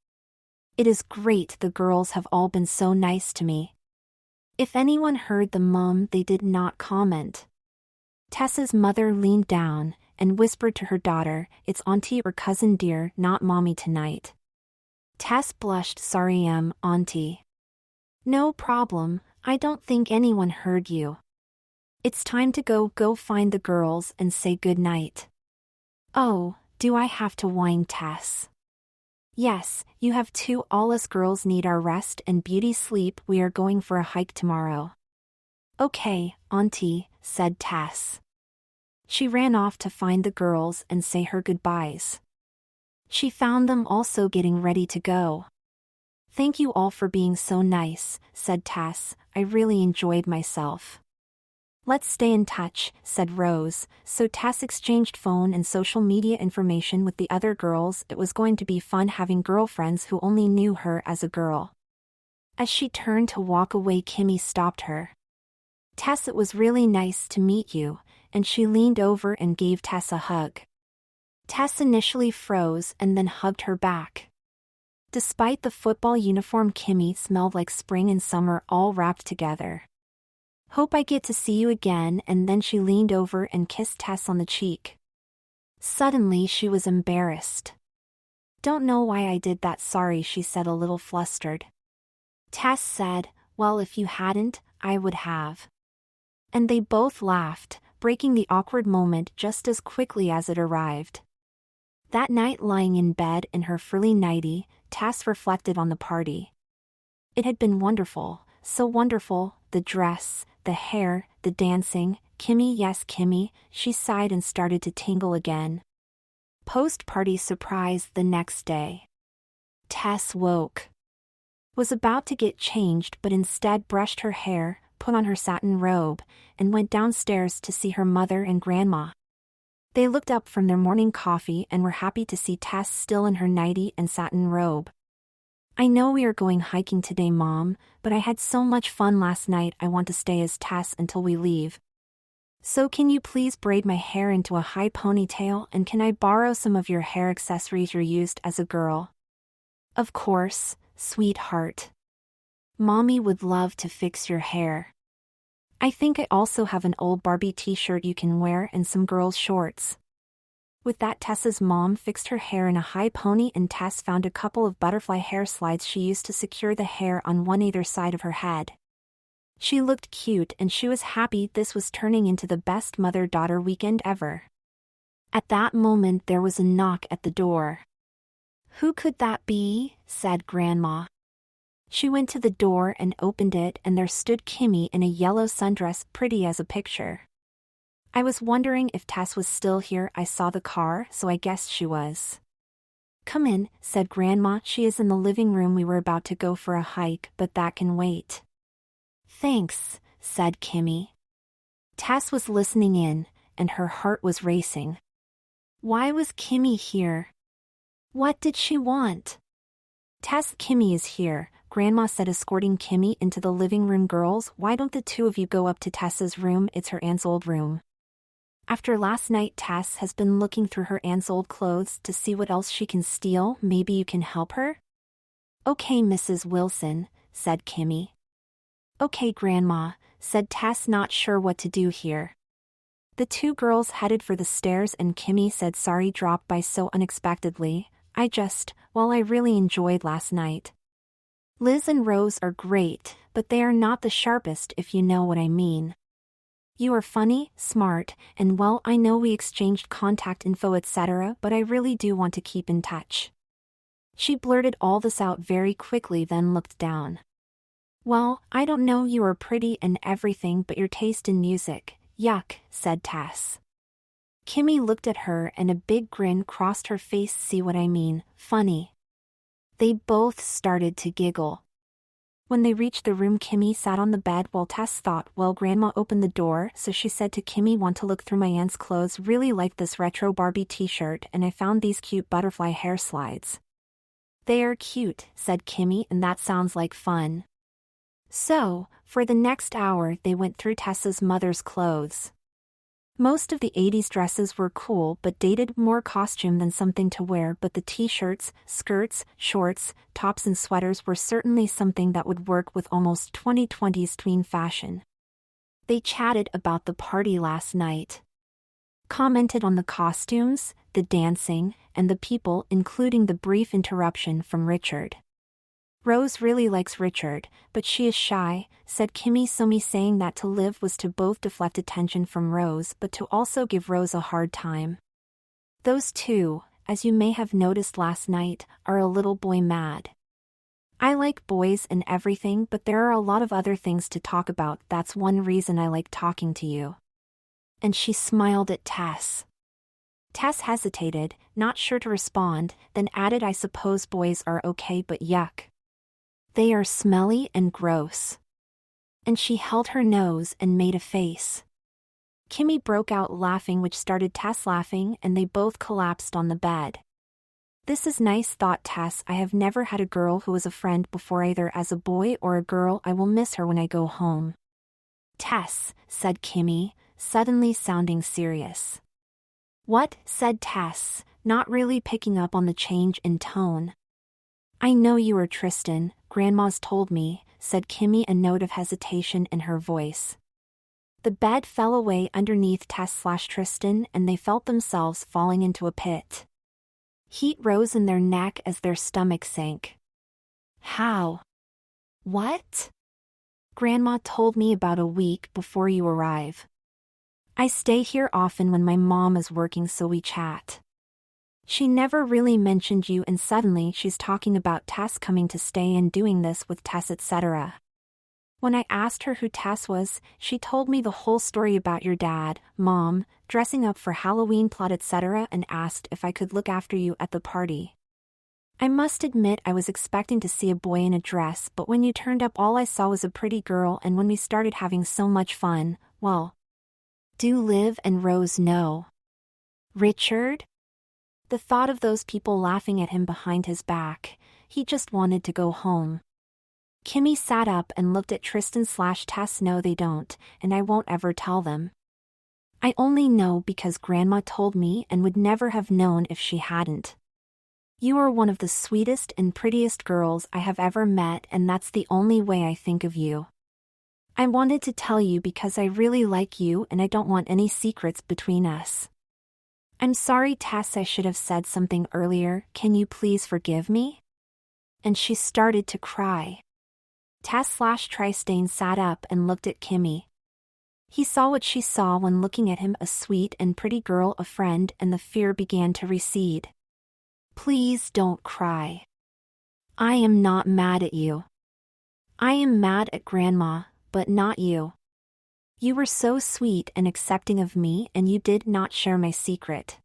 It is great, the girls have all been so nice to me." If anyone heard the mum, they did not comment. Tess's mother leaned down and whispered to her daughter, "It's auntie or cousin dear, not mommy tonight." Tess blushed. "Sorry, auntie." "No problem, I don't think anyone heard you. It's time to go find the girls and say good night." "Oh, do I have to whine, Tess?" "Yes, you have to. All us girls need our rest and beauty sleep. We are going for a hike tomorrow." "Okay, auntie," said Tess. She ran off to find the girls and say her goodbyes. She found them also getting ready to go. "Thank you all for being so nice," said Tess. "I really enjoyed myself." "Let's stay in touch," said Rose, so Tess exchanged phone and social media information with the other girls. It was going to be fun having girlfriends who only knew her as a girl. As she turned to walk away, Kimmy stopped her. "Tess, it was really nice to meet you," and she leaned over and gave Tess a hug. Tess initially froze and then hugged her back. Despite the football uniform, Kimmy smelled like spring and summer all wrapped together. "Hope I get to see you again," and then she leaned over and kissed Tess on the cheek. Suddenly she was embarrassed. "Don't know why I did that, sorry," she said, a little flustered. Tess said, "Well, if you hadn't, I would have." And they both laughed, breaking the awkward moment just as quickly as it arrived. That night, lying in bed in her frilly nightie, Tess reflected on the party. It had been wonderful, so wonderful, the dress, the hair, the dancing. "Kimmy, yes Kimmy," she sighed and started to tingle again. Post-party surprise the next day. Tess woke. Was about to get changed but instead brushed her hair, put on her satin robe, and went downstairs to see her mother and grandma. They looked up from their morning coffee and were happy to see Tess still in her nightie and satin robe. "I know we are going hiking today, Mom, but I had so much fun last night. I want to stay as Tess until we leave. So can you please braid my hair into a high ponytail, and can I borrow some of your hair accessories you used as a girl?" "Of course, sweetheart. Mommy would love to fix your hair. I think I also have an old Barbie t-shirt you can wear and some girls' shorts." With that, Tess's mom fixed her hair in a high pony, and Tess found a couple of butterfly hair slides she used to secure the hair on one either side of her head. She looked cute and she was happy. This was turning into the best mother-daughter weekend ever. At that moment there was a knock at the door. "Who could that be?" said Grandma. She went to the door and opened it, and there stood Kimmy in a yellow sundress, pretty as a picture. "I was wondering if Tess was still here. I saw the car, so I guessed she was." "Come in," said Grandma. "She is in the living room. We were about to go for a hike, but that can wait." "Thanks," said Kimmy. Tess was listening in, and her heart was racing. Why was Kimmy here? What did she want? "Tess, Kimmy is here," Grandma said, escorting Kimmy into the living room. "Girls, why don't the two of you go up to Tess's room? It's her aunt's old room. After last night, Tess has been looking through her aunt's old clothes to see what else she can steal. Maybe you can help her?" "Okay, Mrs. Wilson," said Kimmy. "Okay, Grandma," said Tess, not sure what to do here. The two girls headed for the stairs and Kimmy said sorry dropped by so unexpectedly. I really enjoyed last night. Liz and Rose are great, but they are not the sharpest if you know what I mean. You are funny, smart, and well, I know we exchanged contact info etc., but I really do want to keep in touch. She blurted all this out very quickly, then looked down. Well, I don't know, you are pretty and everything, but your taste in music, yuck, said Tess. Kimmy looked at her and a big grin crossed her face. See what I mean? Funny. They both started to giggle. When they reached the room, Kimmy sat on the bed while Tess thought, well, Grandma opened the door, so she said to Kimmy, want to look through my aunt's clothes? Really like this retro Barbie t-shirt, and I found these cute butterfly hair slides. They are cute, said Kimmy, and that sounds like fun. So, for the next hour they went through Tessa's mother's clothes. Most of the 80s dresses were cool but dated, more costume than something to wear, but the t-shirts, skirts, shorts, tops and sweaters were certainly something that would work with almost 2020s tween fashion. They chatted about the party last night. Commented on the costumes, the dancing, and the people, including the brief interruption from Richard. Rose really likes Richard, but she is shy, said Kimmy. So me saying that to Liv was to both deflect attention from Rose but to also give Rose a hard time. Those two, as you may have noticed last night, are a little boy mad. I like boys and everything, but there are a lot of other things to talk about. That's one reason I like talking to you. And she smiled at Tess. Tess hesitated, not sure to respond, then added, I suppose boys are okay, but yuck. They are smelly and gross. And she held her nose and made a face. Kimmy broke out laughing, which started Tess laughing, and they both collapsed on the bed. This is nice, thought Tess. I have never had a girl who was a friend before, either as a boy or a girl. I will miss her when I go home. Tess, said Kimmy, suddenly sounding serious. What? Said Tess, not really picking up on the change in tone. I know you are Tristan, Grandma's told me, said Kimmy, a note of hesitation in her voice. The bed fell away underneath Tess/Tristan and they felt themselves falling into a pit. Heat rose in their neck as their stomach sank. How? What? Grandma told me about a week before you arrive. I stay here often when my mom is working, so we chat. She never really mentioned you, and suddenly she's talking about Tess coming to stay and doing this with Tess etc. When I asked her who Tess was, she told me the whole story about your dad, Mom, dressing up for Halloween plot etc. and asked if I could look after you at the party. I must admit I was expecting to see a boy in a dress, but when you turned up all I saw was a pretty girl, and when we started having so much fun, well. Do Liv and Rose know? Richard? The thought of those people laughing at him behind his back, he just wanted to go home. Kimmy sat up and looked at Tristan/Tess. No, they don't, and I won't ever tell them. I only know because Grandma told me and would never have known if she hadn't. You are one of the sweetest and prettiest girls I have ever met, and that's the only way I think of you. I wanted to tell you because I really like you and I don't want any secrets between us. I'm sorry, Tess, I should have said something earlier. Can you please forgive me? And she started to cry. Tess/Tristan sat up and looked at Kimmy. He saw what she saw when looking at him, a sweet and pretty girl, a friend, and the fear began to recede. Please don't cry. I am not mad at you. I am mad at Grandma, but not you. You were so sweet and accepting of me, and you did not share my secret.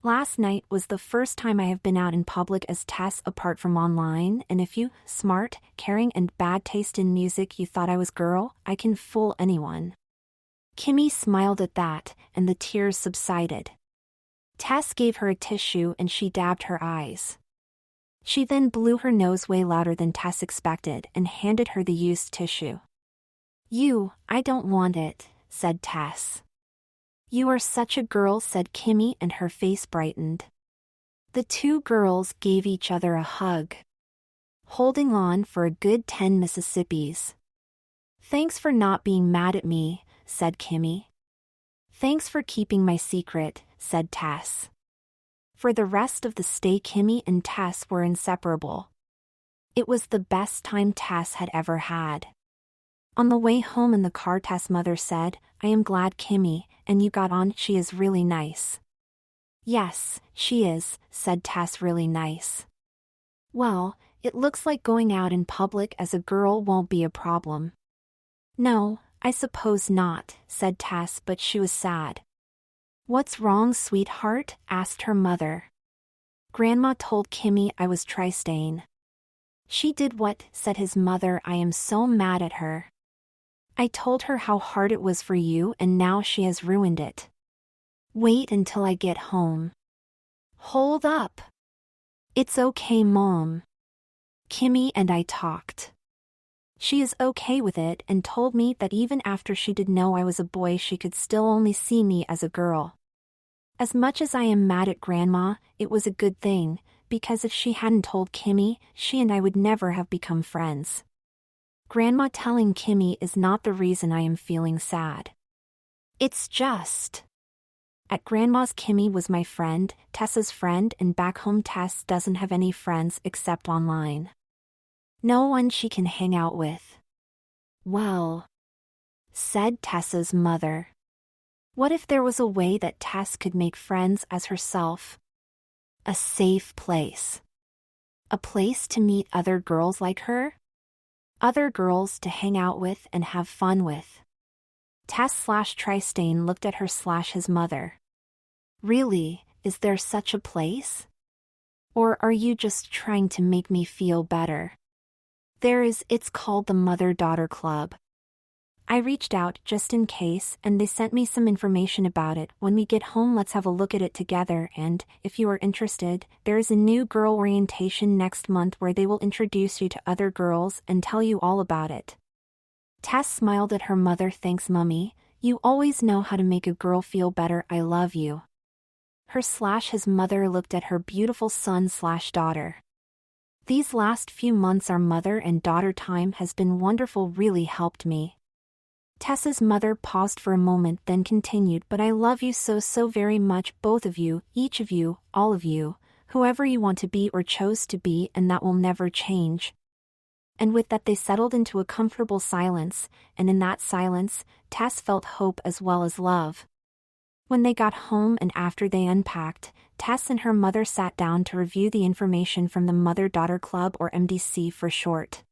Last night was the first time I have been out in public as Tess apart from online, and if you, smart, caring and bad taste in music, you thought I was girl, I can fool anyone. Kimmy smiled at that, and the tears subsided. Tess gave her a tissue and she dabbed her eyes. She then blew her nose way louder than Tess expected and handed her the used tissue. I don't want it, said Tess. You are such a girl, said Kimmy, and her face brightened. The two girls gave each other a hug, holding on for a good 10 Mississippis. Thanks for not being mad at me, said Kimmy. Thanks for keeping my secret, said Tess. For the rest of the stay, Kimmy and Tess were inseparable. It was the best time Tess had ever had. On the way home in the car, Tess' mother said, I am glad, Kimmy, and you got on. She is really nice. Yes, she is, said Tess, really nice. Well, it looks like going out in public as a girl won't be a problem. No, I suppose not, said Tess, but she was sad. What's wrong, sweetheart? Asked her mother. Grandma told Kimmy I was try-staying. She did what? Said his mother. I am so mad at her. I told her how hard it was for you and now she has ruined it. Wait until I get home. Hold up. It's okay, Mom. Kimmy and I talked. She is okay with it and told me that even after she did know I was a boy, she could still only see me as a girl. As much as I am mad at Grandma, it was a good thing, because if she hadn't told Kimmy, she and I would never have become friends. Grandma telling Kimmy is not the reason I am feeling sad. It's just. At Grandma's, Kimmy was my friend, Tessa's friend, and back home Tess doesn't have any friends except online. No one she can hang out with. Well, said Tessa's mother. What if there was a way that Tess could make friends as herself? A safe place. A place to meet other girls like her? Other girls to hang out with and have fun with. Tess/Tristain looked at her/his mother. Really, is there such a place? Or are you just trying to make me feel better? There is, it's called the Mother-Daughter Club. I reached out just in case and they sent me some information about it. When we get home, let's have a look at it together, and, if you are interested, there is a new girl orientation next month where they will introduce you to other girls and tell you all about it. Tess smiled at her mother. Thanks, Mummy, you always know how to make a girl feel better. I love you. Her/his mother looked at her beautiful son/daughter. These last few months our mother and daughter time has been wonderful, really helped me. Tessa's mother paused for a moment, then continued, but I love you so very much, both of you, each of you, all of you, whoever you want to be or chose to be, and that will never change. And with that they settled into a comfortable silence, and in that silence, Tess felt hope as well as love. When they got home and after they unpacked, Tess and her mother sat down to review the information from the Mother-Daughter Club, or MDC for short.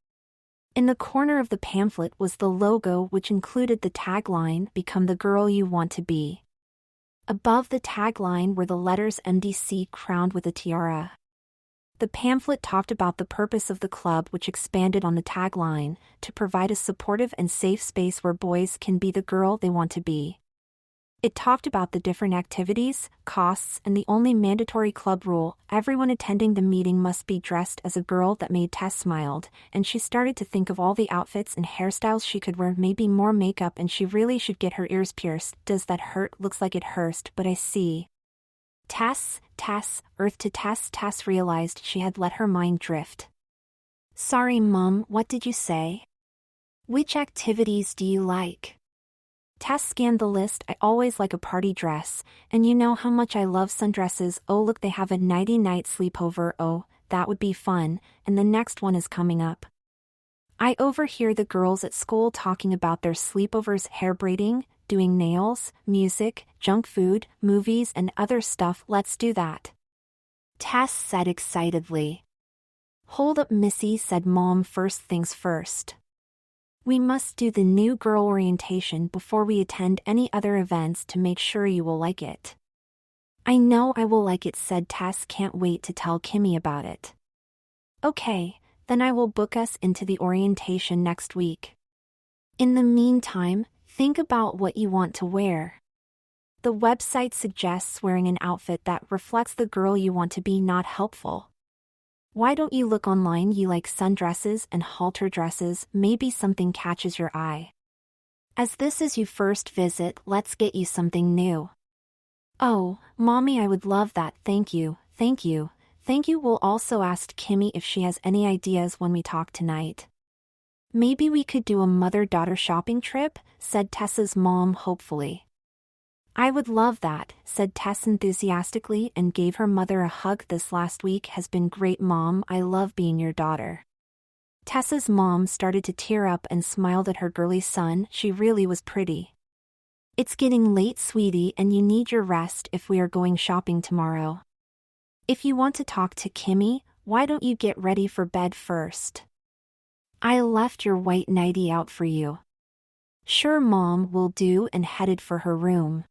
In the corner of the pamphlet was the logo, which included the tagline, Become the Girl You Want to Be. Above the tagline were the letters MDC crowned with a tiara. The pamphlet talked about the purpose of the club, which expanded on the tagline, to provide a supportive and safe space where boys can be the girl they want to be. It talked about the different activities, costs, and the only mandatory club rule: everyone attending the meeting must be dressed as a girl. That made Tess smiled, and she started to think of all the outfits and hairstyles she could wear, maybe more makeup, and she really should get her ears pierced. Does that hurt? Looks like it hurts, but I see. Tess, earth to Tess. Tess realized she had let her mind drift. Sorry, Mom, what did you say? Which activities do you like? Tess scanned the list. I always like a party dress, and you know how much I love sundresses. Oh look, they have a nighty-night sleepover. Oh, that would be fun, and the next one is coming up. I overhear the girls at school talking about their sleepovers: hair braiding, doing nails, music, junk food, movies, and other stuff. Let's do that. Tess said excitedly. Hold up, Missy, said Mom. First things first. We must do the new girl orientation before we attend any other events to make sure you will like it. I know I will like it, said Tess. Can't wait to tell Kimmy about it. Okay, then I will book us into the orientation next week. In the meantime, think about what you want to wear. The website suggests wearing an outfit that reflects the girl you want to be. Not helpful. Why don't you look online? You like sundresses and halter dresses, maybe something catches your eye. As this is your first visit, let's get you something new. Oh, Mommy, I would love that. Thank you. We'll also ask Kimmy if she has any ideas when we talk tonight. Maybe we could do a mother-daughter shopping trip, said Tessa's mom hopefully. I would love that, said Tess enthusiastically and gave her mother a hug. This last week has been great, Mom. I love being your daughter. Tessa's mom started to tear up and smiled at her girly son. She really was pretty. It's getting late, sweetie, and you need your rest if we are going shopping tomorrow. If you want to talk to Kimmy, why don't you get ready for bed first? I left your white nightie out for you. Sure, Mom, will do, and headed for her room.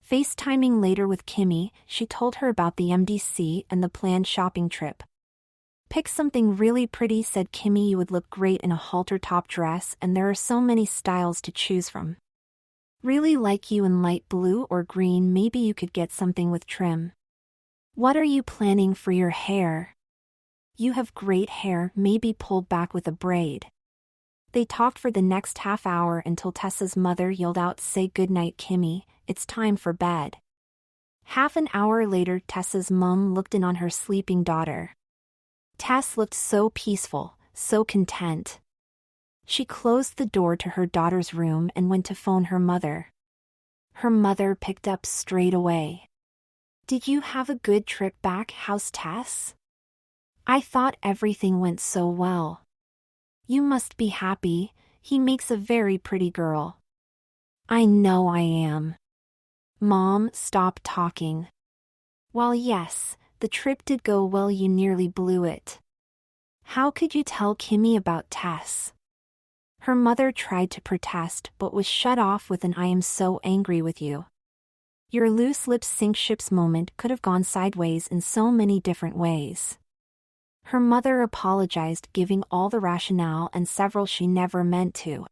FaceTiming later with Kimmy, she told her about the MDC and the planned shopping trip. Pick something really pretty, said Kimmy. You would look great in a halter top dress, and there are so many styles to choose from. Really like you in light blue or green. Maybe you could get something with trim. What are you planning for your hair? You have great hair, maybe pulled back with a braid. They talked for the next half hour until Tessa's mother yelled out, Say goodnight, Kimmy, it's time for bed. Half an hour later, Tessa's mom looked in on her sleeping daughter. Tess looked so peaceful, so content. She closed the door to her daughter's room and went to phone her mother. Her mother picked up straight away. Did you have a good trip back? How's Tess? I thought everything went so well. You must be happy. He makes a very pretty girl. I know I am. Mom, stop talking. Well, yes, the trip did go well. You nearly blew it. How could you tell Kimmy about Tess? Her mother tried to protest but was shut off with an I am so angry with you. Your loose lips sink ships moment could have gone sideways in so many different ways. Her mother apologized, giving all the rationale and several she never meant to.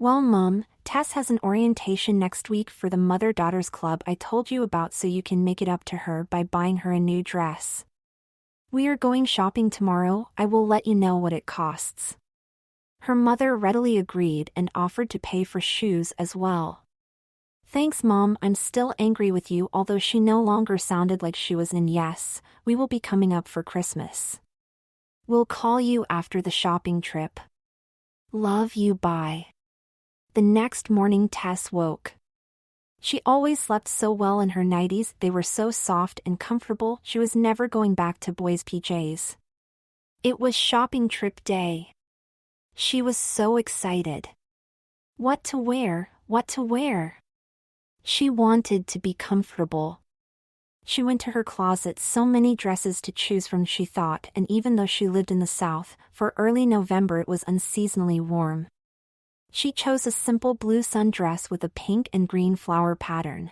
Well, Mom, Tess has an orientation next week for the Mother-Daughters Club I told you about, so you can make it up to her by buying her a new dress. We are going shopping tomorrow. I will let you know what it costs. Her mother readily agreed and offered to pay for shoes as well. Thanks, Mom. I'm still angry with you, although she no longer sounded like she was in. Yes, we will be coming up for Christmas. We'll call you after the shopping trip. Love you, bye. The next morning, Tess woke. She always slept so well in her nighties. They were so soft and comfortable. She was never going back to boys' PJs. It was shopping trip day. She was so excited. What to wear, what to wear? She wanted to be comfortable. She went to her closet, so many dresses to choose from, she thought, and even though she lived in the South, for early November it was unseasonably warm. She chose a simple blue sundress with a pink and green flower pattern.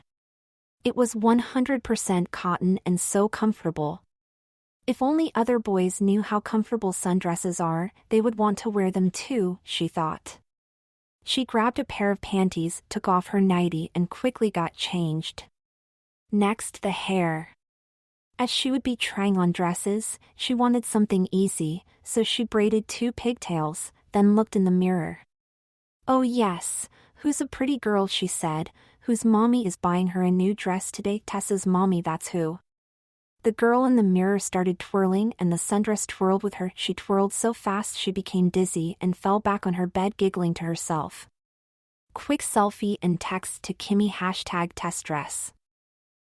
It was 100% cotton and so comfortable. If only other boys knew how comfortable sundresses are, they would want to wear them too, she thought. She grabbed a pair of panties, took off her nightie, and quickly got changed. Next, the hair. As she would be trying on dresses, she wanted something easy, so she braided 2 pigtails, then looked in the mirror. Oh yes, who's a pretty girl, she said, whose mommy is buying her a new dress today? Tessa's mommy, that's who. The girl in the mirror started twirling and the sundress twirled with her. She twirled so fast she became dizzy and fell back on her bed, giggling to herself. Quick selfie and text to Kimmy #testdress.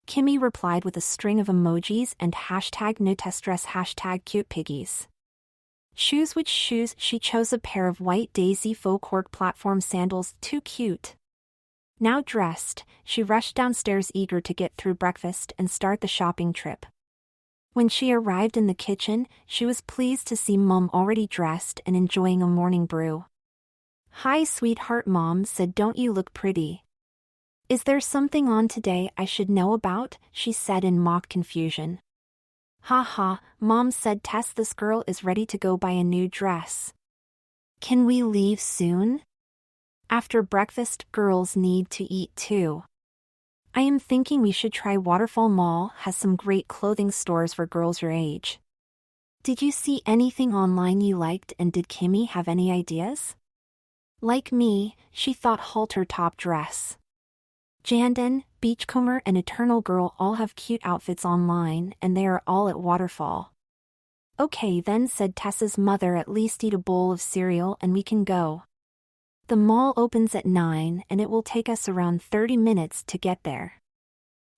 Kimmy replied with a string of emojis and #no-test-dress, #cute piggies. Shoes. Which shoes? She chose a pair of white daisy faux cork platform sandals, too cute. Now dressed, she rushed downstairs, eager to get through breakfast and start the shopping trip. When she arrived in the kitchen, she was pleased to see Mom already dressed and enjoying a morning brew. Hi, sweetheart, Mom said. Don't you look pretty? Is there something on today I should know about? She said in mock confusion. Ha ha, Mom said. Tess, this girl is ready to go buy a new dress. Can we leave soon? After breakfast, girls need to eat too. I am thinking we should try Waterfall Mall, has some great clothing stores for girls your age. Did you see anything online you liked, and did Kimmy have any ideas? Like me, she thought halter top dress. Jandon, Beachcomber and Eternal Girl all have cute outfits online, and they are all at Waterfall. Okay then, said Tessa's mother, at least eat a bowl of cereal and we can go. The mall opens at 9 and it will take us around 30 minutes to get there.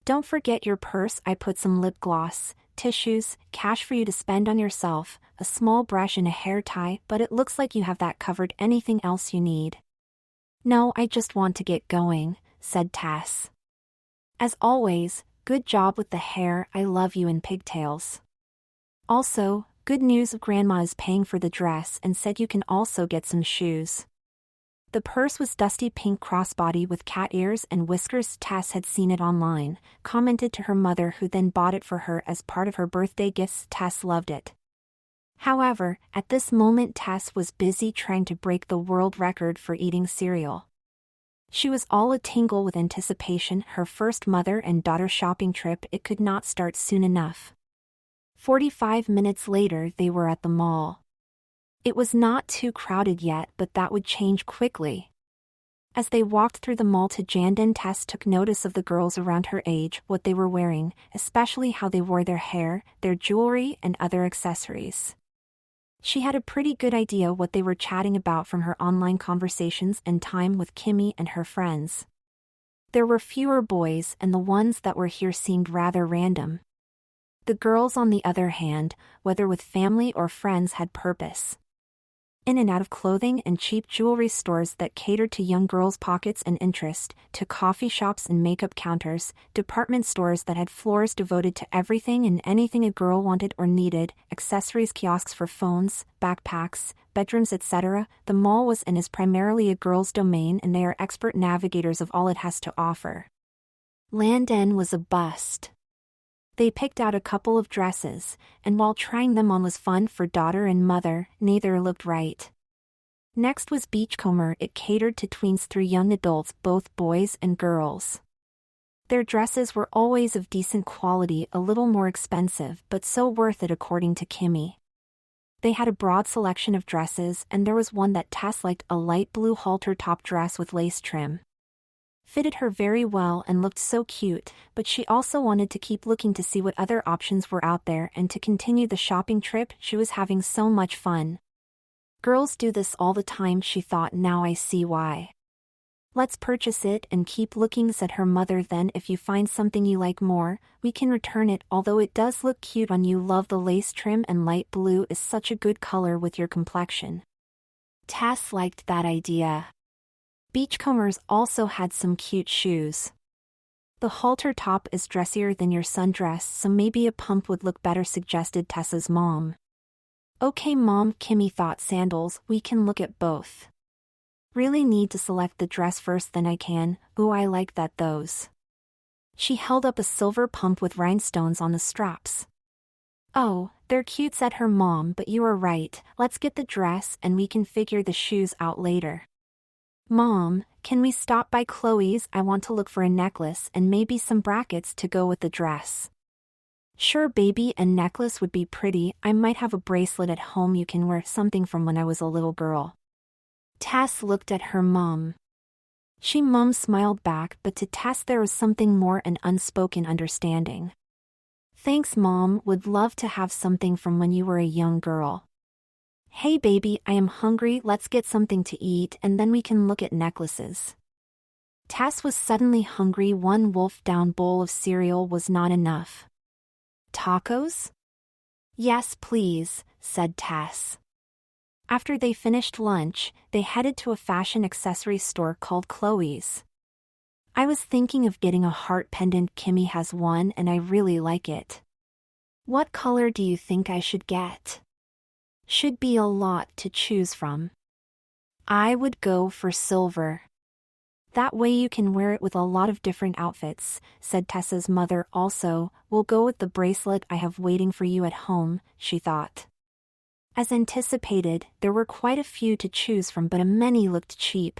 Don't forget your purse. I put some lip gloss, tissues, cash for you to spend on yourself, a small brush and a hair tie, but it looks like you have that covered. Anything else you need? No, I just want to get going, said Tess. As always, good job with the hair. I love you in pigtails. Also, good news, Grandma is paying for the dress and said you can also get some shoes. The purse was dusty pink crossbody with cat ears and whiskers. Tess had seen it online, commented to her mother, who then bought it for her as part of her birthday gifts. Tess loved it. However, at this moment Tess was busy trying to break the world record for eating cereal. She was all a tingle with anticipation. Her first mother and daughter shopping trip. It could not start soon enough. 45 minutes later they were at the mall. It was not too crowded yet, but that would change quickly. As they walked through the mall to Jandon, Tess took notice of the girls around her age, what they were wearing, especially how they wore their hair, their jewelry, and other accessories. She had a pretty good idea what they were chatting about from her online conversations and time with Kimmy and her friends. There were fewer boys, and the ones that were here seemed rather random. The girls, on the other hand, whether with family or friends, had purpose. In and out of clothing and cheap jewelry stores that catered to young girls' pockets and interest, to coffee shops and makeup counters, department stores that had floors devoted to everything and anything a girl wanted or needed, accessories, kiosks for phones, backpacks, bedrooms, etc. The mall was and is primarily a girl's domain, and they are expert navigators of all it has to offer. Landon was a bust. They picked out a couple of dresses, and while trying them on was fun for daughter and mother, neither looked right. Next was Beachcomber. It catered to tweens through young adults, both boys and girls. Their dresses were always of decent quality, a little more expensive, but so worth it according to Kimmy. They had a broad selection of dresses, and there was one that Tess liked, a light blue halter top dress with lace trim. Fitted her very well and looked so cute, but she also wanted to keep looking to see what other options were out there and to continue the shopping trip. She was having so much fun. Girls do this all the time, she thought. Now I see why. Let's purchase it and keep looking, said her mother. Then if you find something you like more, we can return it, although it does look cute on you. Love the lace trim, and light blue is such a good color with your complexion. Tess liked that idea. Beachcombers also had some cute shoes. The halter top is dressier than your sundress, so maybe a pump would look better, suggested Tessa's mom. Okay Mom, Kimmy thought. Sandals, we can look at both. Really need to select the dress first, then I can. Ooh, I like that. Those. She held up a silver pump with rhinestones on the straps. Oh, they're cute, said her mom, but you are right. Let's get the dress and we can figure the shoes out later. Mom, can we stop by Chloe's? I want to look for a necklace and maybe some brackets to go with the dress. Sure baby, a necklace would be pretty. I might have a bracelet at home you can wear, something from when I was a little girl. Tess looked at her mom. Mom smiled back, but to Tess there was something more, an unspoken understanding. Thanks Mom, would love to have something from when you were a young girl. Hey baby, I am hungry, let's get something to eat and then we can look at necklaces. Tess was suddenly hungry. One wolf-down bowl of cereal was not enough. Tacos? Yes please, said Tess. After they finished lunch, they headed to a fashion accessory store called Chloe's. I was thinking of getting a heart pendant. Kimmy has one and I really like it. What color do you think I should get? Should be a lot to choose from. I would go for silver. That way you can wear it with a lot of different outfits, said Tessa's mother. Also, we'll go with the bracelet I have waiting for you at home, she thought. As anticipated, there were quite a few to choose from, but many looked cheap.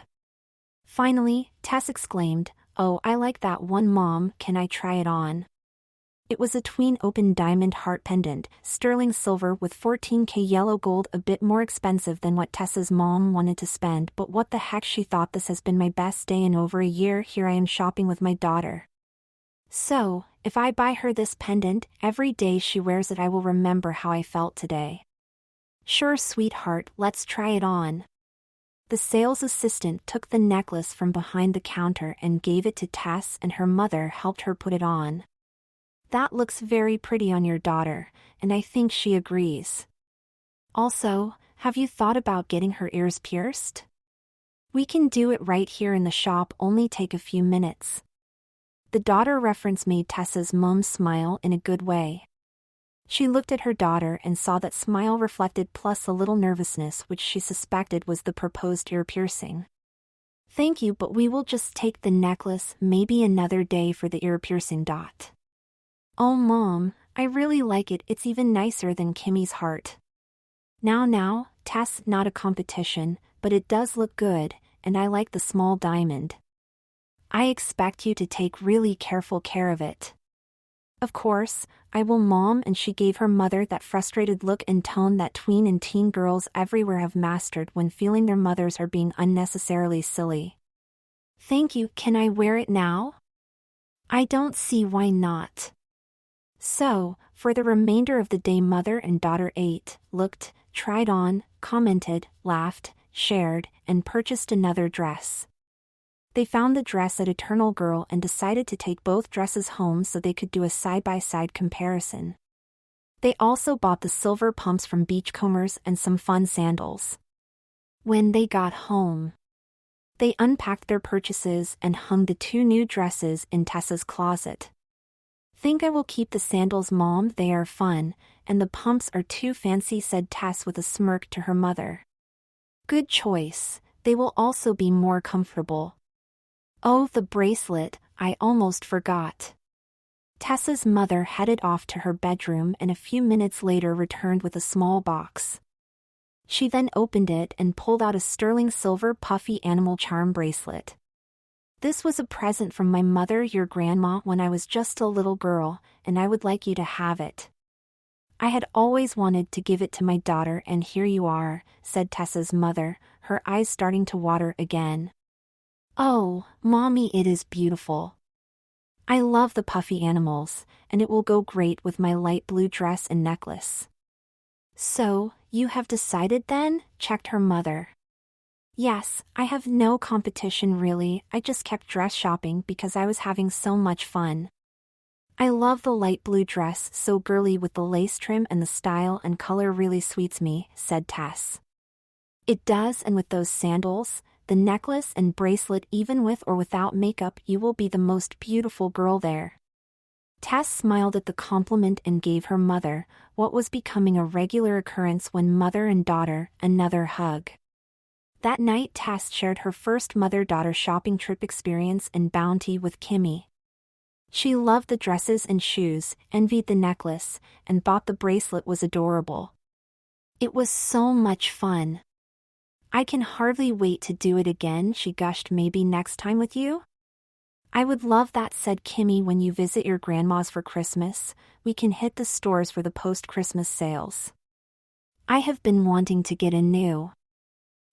Finally, Tess exclaimed, "Oh, I like that one Mom, can I try it on?" It was a tween open diamond heart pendant, sterling silver with 14K yellow gold, a bit more expensive than what Tessa's mom wanted to spend, but what the heck, she thought. This has been my best day in over a year. Here I am shopping with my daughter. So, if I buy her this pendant, every day she wears it I will remember how I felt today. Sure sweetheart, let's try it on. The sales assistant took the necklace from behind the counter and gave it to Tess, and her mother helped her put it on. That looks very pretty on your daughter, and I think she agrees. Also, have you thought about getting her ears pierced? We can do it right here in the shop, only take a few minutes. The daughter reference made Tessa's mom smile in a good way. She looked at her daughter and saw that smile reflected plus a little nervousness, which she suspected was the proposed ear piercing. Thank you, but we will just take the necklace, maybe another day for the ear piercing. Oh Mom, I really like it, it's even nicer than Kimmy's heart. Now, Tess, not a competition, but it does look good, and I like the small diamond. I expect you to take really careful care of it. Of course, I will, Mom, and she gave her mother that frustrated look and tone that tween and teen girls everywhere have mastered when feeling their mothers are being unnecessarily silly. Thank you, can I wear it now? I don't see why not. So, for the remainder of the day mother and daughter ate, looked, tried on, commented, laughed, shared, and purchased another dress. They found the dress at Eternal Girl and decided to take both dresses home so they could do a side-by-side comparison. They also bought the silver pumps from Beachcombers and some fun sandals. When they got home, they unpacked their purchases and hung the 2 new dresses in Tessa's closet. Think I will keep the sandals, Mom, they are fun, and the pumps are too fancy, said Tess with a smirk to her mother. Good choice, they will also be more comfortable. Oh, the bracelet, I almost forgot. Tessa's mother headed off to her bedroom and a few minutes later returned with a small box. She then opened it and pulled out a sterling silver puffy animal charm bracelet. This was a present from my mother, your grandma, when I was just a little girl, and I would like you to have it. I had always wanted to give it to my daughter, and here you are, said Tessa's mother, her eyes starting to water again. Oh, Mommy, it is beautiful. I love the puffy animals, and it will go great with my light blue dress and necklace. So, you have decided then? Checked her mother. Yes, I have no competition really, I just kept dress shopping because I was having so much fun. I love the light blue dress, so girly with the lace trim, and the style and color really suits me, said Tess. It does, and with those sandals, the necklace and bracelet, even with or without makeup, you will be the most beautiful girl there. Tess smiled at the compliment and gave her mother, what was becoming a regular occurrence when mother and daughter, another hug. That night Tess shared her first mother-daughter shopping trip experience in Bounty with Kimmy. She loved the dresses and shoes, envied the necklace, and thought the bracelet was adorable. It was so much fun. I can hardly wait to do it again, she gushed, maybe next time with you? I would love that, said Kimmy. When you visit your grandma's for Christmas, we can hit the stores for the post-Christmas sales. I have been wanting to get a new.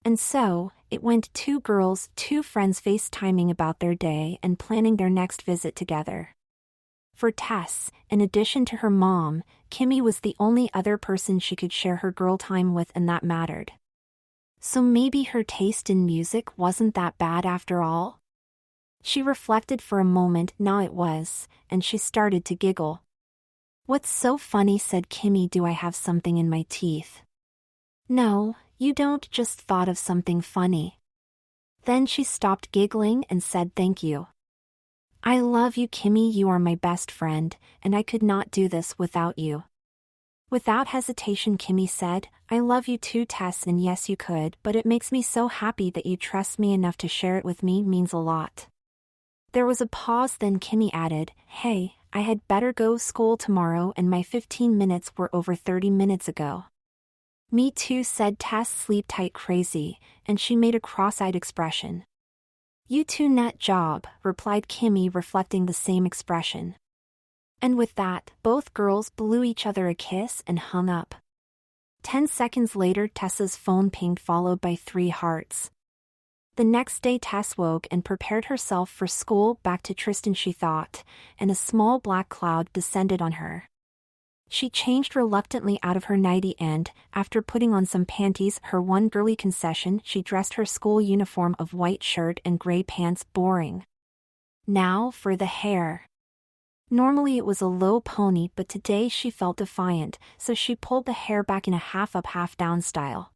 And so, it went 2 girls, 2 friends FaceTiming about their day and planning their next visit together. For Tess, in addition to her mom, Kimmy was the only other person she could share her girl time with, and that mattered. So maybe her taste in music wasn't that bad after all? She reflected for a moment. Now it was, and she started to giggle. What's so funny, said Kimmy. Do I have something in my teeth? No, you don't, just thought of something funny. Then she stopped giggling and said thank you. I love you, Kimmy, you are my best friend, and I could not do this without you. Without hesitation Kimmy said, I love you too, Tess, and yes you could, but it makes me so happy that you trust me enough to share it with me, means a lot. There was a pause, then Kimmy added, hey, I had better go school tomorrow and my 15 minutes were over 30 minutes ago. Me too, said Tess, sleep tight crazy, and she made a cross-eyed expression. You too, nut job, replied Kimmy, reflecting the same expression. And with that, both girls blew each other a kiss and hung up. 10 seconds later Tessa's phone pinged, followed by 3 hearts. The next day Tess woke and prepared herself for school. Back to Tristan she thought, and a small black cloud descended on her. She changed reluctantly out of her nightie and, after putting on some panties, her one girly concession, she dressed her school uniform of white shirt and gray pants. Boring. Now for the hair. Normally it was a low pony, but today she felt defiant, so she pulled the hair back in a half-up half-down style.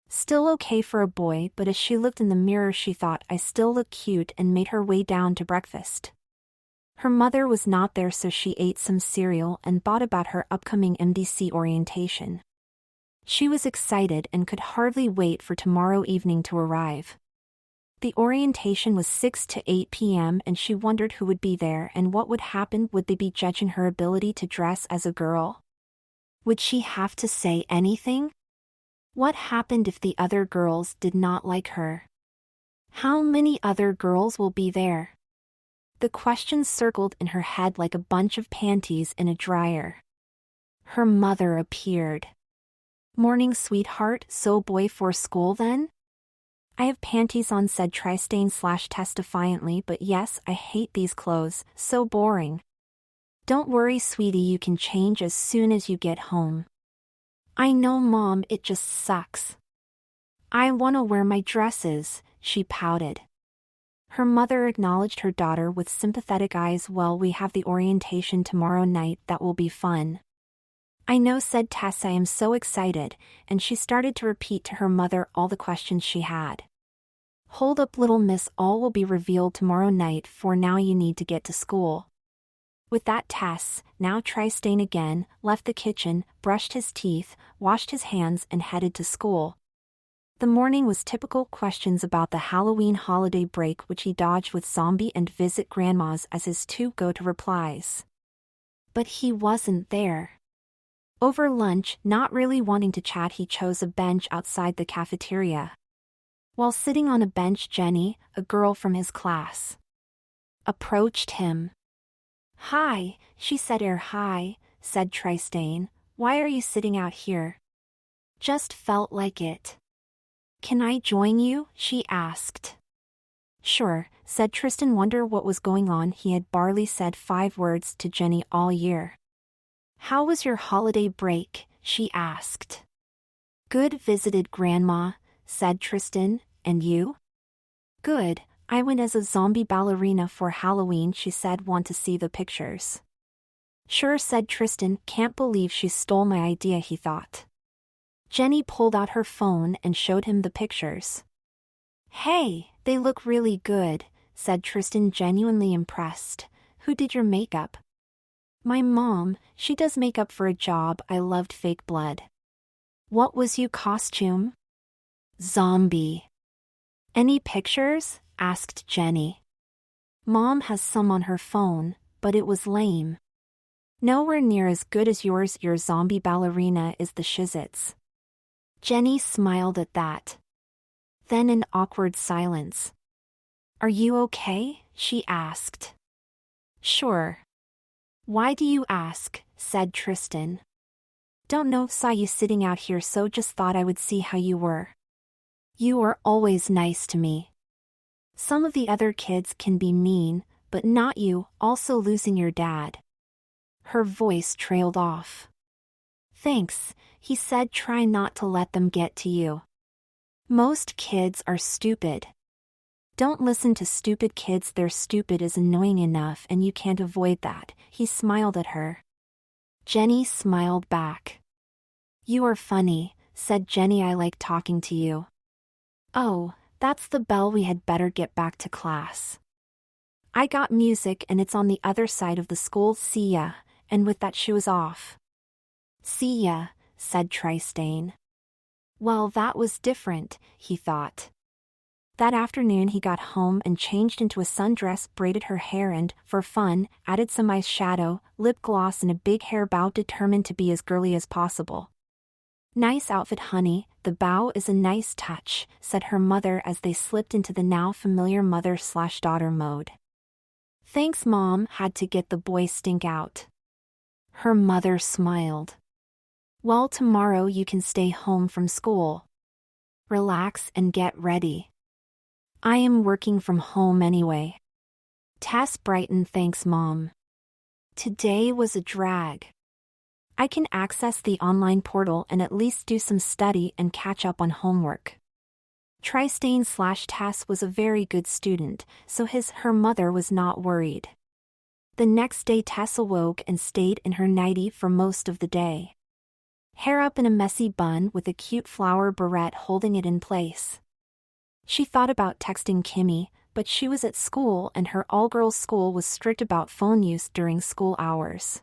Still okay for a boy, but as she looked in the mirror she thought, I still look cute, and made her way down to breakfast. Her mother was not there, so she ate some cereal and thought about her upcoming MDC orientation. She was excited and could hardly wait for tomorrow evening to arrive. The orientation was 6 to 8 p.m. and she wondered who would be there and what would happen. Would they be judging her ability to dress as a girl? Would she have to say anything? What happened if the other girls did not like her? How many other girls will be there? The questions circled in her head like a bunch of panties in a dryer. Her mother appeared. "Morning, sweetheart, so boy for school then?" "I have panties on," said Tristain/Tess defiantly, "but yes, I hate these clothes, so boring." "Don't worry, sweetie, you can change as soon as you get home." "I know, Mom, it just sucks." "I wanna wear my dresses," she pouted. Her mother acknowledged her daughter with sympathetic eyes. "Well, we have the orientation tomorrow night, that will be fun." "I know," said Tess, "I am so excited," and she started to repeat to her mother all the questions she had. "Hold up, little miss, all will be revealed tomorrow night, for now you need to get to school." With that, Tess, now Tristain again, left the kitchen, brushed his teeth, washed his hands and headed to school. The morning was typical: questions about the Halloween holiday break, which he dodged with zombie, and visit grandma's as his two go-to replies. But he wasn't there. Over lunch, not really wanting to chat, he chose a bench outside the cafeteria. While sitting on a bench, Jenny, a girl from his class, approached him. "Hi," she said. "Hi," said Tristain. "Why are you sitting out here?" "Just felt like it." "Can I join you?" she asked. "Sure," said Tristan. Wonder what was going on. He had barely said 5 words to Jenny all year. "How was your holiday break?" she asked. "Good, visited grandma," said Tristan. "And you?" "Good, I went as a zombie ballerina for Halloween," she said. "Want to see the pictures?" "Sure," said Tristan. Can't believe she stole my idea, he thought. Jenny pulled out her phone and showed him the pictures. "Hey, they look really good," said Tristan, genuinely impressed. "Who did your makeup?" "My mom, she does makeup for a job. I loved fake blood." "What was you costume?" "Zombie." "Any pictures?" asked Jenny. "Mom has some on her phone, but it was lame." "Nowhere near as good as yours. Your zombie ballerina is the shizits." Jenny smiled at that. Then an awkward silence. "Are you okay?" she asked. "Sure." "Why do you ask?" said Tristan. "Don't know, saw you sitting out here, so just thought I would see how you were." "You are always nice to me." "Some of the other kids can be mean, but not you." "Also losing your dad." Her voice trailed off. "Thanks," he said. "Try not to let them get to you. Most kids are stupid." "Don't listen to stupid kids. Their stupid is annoying enough and you can't avoid that." He smiled at her. Jenny smiled back. "You are funny," said Jenny. "I like talking to you." "Oh, that's the bell. We had better get back to class. I got music and it's on the other side of the school. See ya." And with that she was off. "See ya," said Tristain. Well, that was different, he thought. That afternoon he got home and changed into a sundress, braided her hair and, for fun, added some eyeshadow, lip gloss and a big hair bow, determined to be as girly as possible. "Nice outfit, honey. The bow is a nice touch," said her mother as they slipped into the now familiar mother/daughter mode. "Thanks, Mom." Had to get the boy stink out. Her mother smiled. "Well, tomorrow you can stay home from school. Relax and get ready. I am working from home anyway." Tess brightened. "Thanks, Mom. Today was a drag." I can access the online portal and at least do some study and catch up on homework. Tristain/Tess was a very good student, so her mother was not worried. The next day Tess awoke and stayed in her nightie for most of the day. Hair up in a messy bun with a cute flower barrette holding it in place. She thought about texting Kimmy, but she was at school and her all-girls school was strict about phone use during school hours.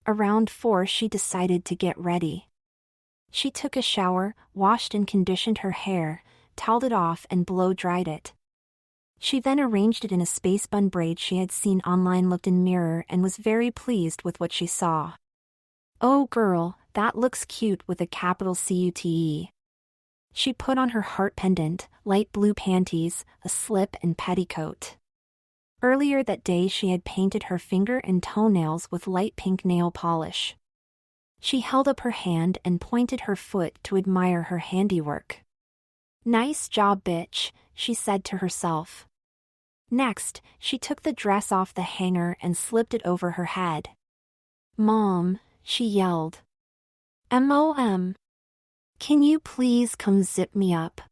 Around 4 she decided to get ready. She took a shower, washed and conditioned her hair, toweled it off and blow-dried it. She then arranged it in a space bun braid she had seen online, looked in mirror and was very pleased with what she saw. "Oh girl, that looks cute with a capital CUTE." She put on her heart pendant, light blue panties, a slip and petticoat. Earlier that day she had painted her finger and toenails with light pink nail polish. She held up her hand and pointed her foot to admire her handiwork. "Nice job, bitch," she said to herself. Next, she took the dress off the hanger and slipped it over her head. "Mom," she yelled. "Mom. Can you please come zip me up?"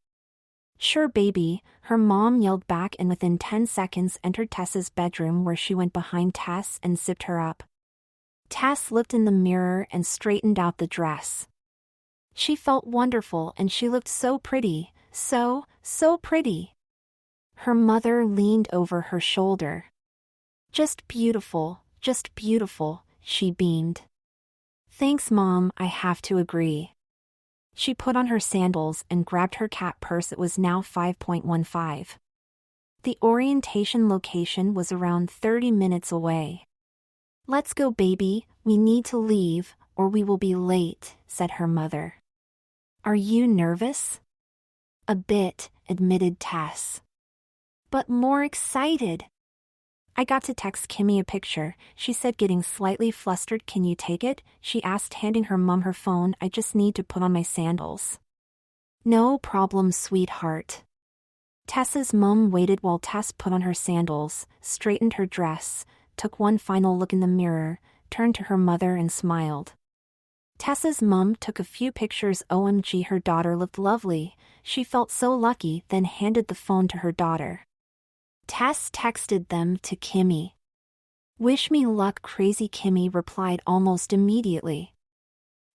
"Sure, baby," her mom yelled back, and within 10 seconds entered Tess's bedroom, where she went behind Tess and zipped her up. Tess looked in the mirror and straightened out the dress. She felt wonderful and she looked so pretty, so pretty. Her mother leaned over her shoulder. Just beautiful," she beamed. "Thanks, Mom, I have to agree." She put on her sandals and grabbed her cat purse. It was now 5:15. The orientation location was around 30 minutes away. "Let's go, baby, we need to leave, or we will be late," said her mother. "Are you nervous?" "A bit," admitted Tess. "But more excited." "I got to text Kimmy a picture," she said, getting slightly flustered. "Can you take it?" she asked, handing her mom her phone. "I just need to put on my sandals." "No problem, sweetheart." Tess's mom waited while Tess put on her sandals, straightened her dress, took one final look in the mirror, turned to her mother and smiled. Tess's mom took a few pictures. OMG, her daughter looked lovely. She felt so lucky, then handed the phone to her daughter. Tess texted them to Kimmy. "Wish me luck, crazy," Kimmy replied almost immediately.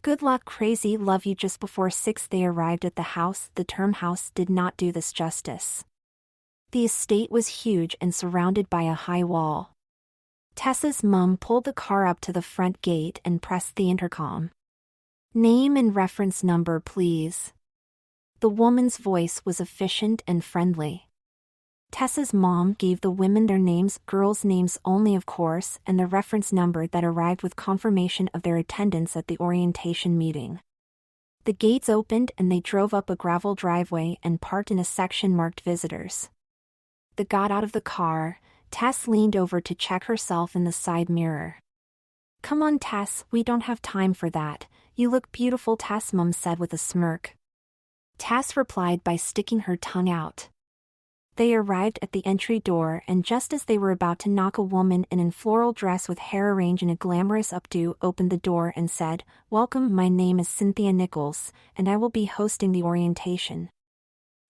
"Good luck, crazy, love you." Just before 6 they arrived at the house. The term house did not do this justice. The estate was huge and surrounded by a high wall. Tess's mom pulled the car up to the front gate and pressed the intercom. "Name and reference number, please." The woman's voice was efficient and friendly. Tess's mom gave the women their names, girls' names only of course, and the reference number that arrived with confirmation of their attendance at the orientation meeting. The gates opened and they drove up a gravel driveway and parked in a section marked visitors. They got out of the car. Tess leaned over to check herself in the side mirror. "Come on, Tess, we don't have time for that. You look beautiful," Tess' mom said with a smirk. Tess replied by sticking her tongue out. They arrived at the entry door, and just as they were about to knock, a woman in a floral dress with hair arranged in a glamorous updo opened the door and said, "Welcome, my name is Cynthia Nichols, and I will be hosting the orientation.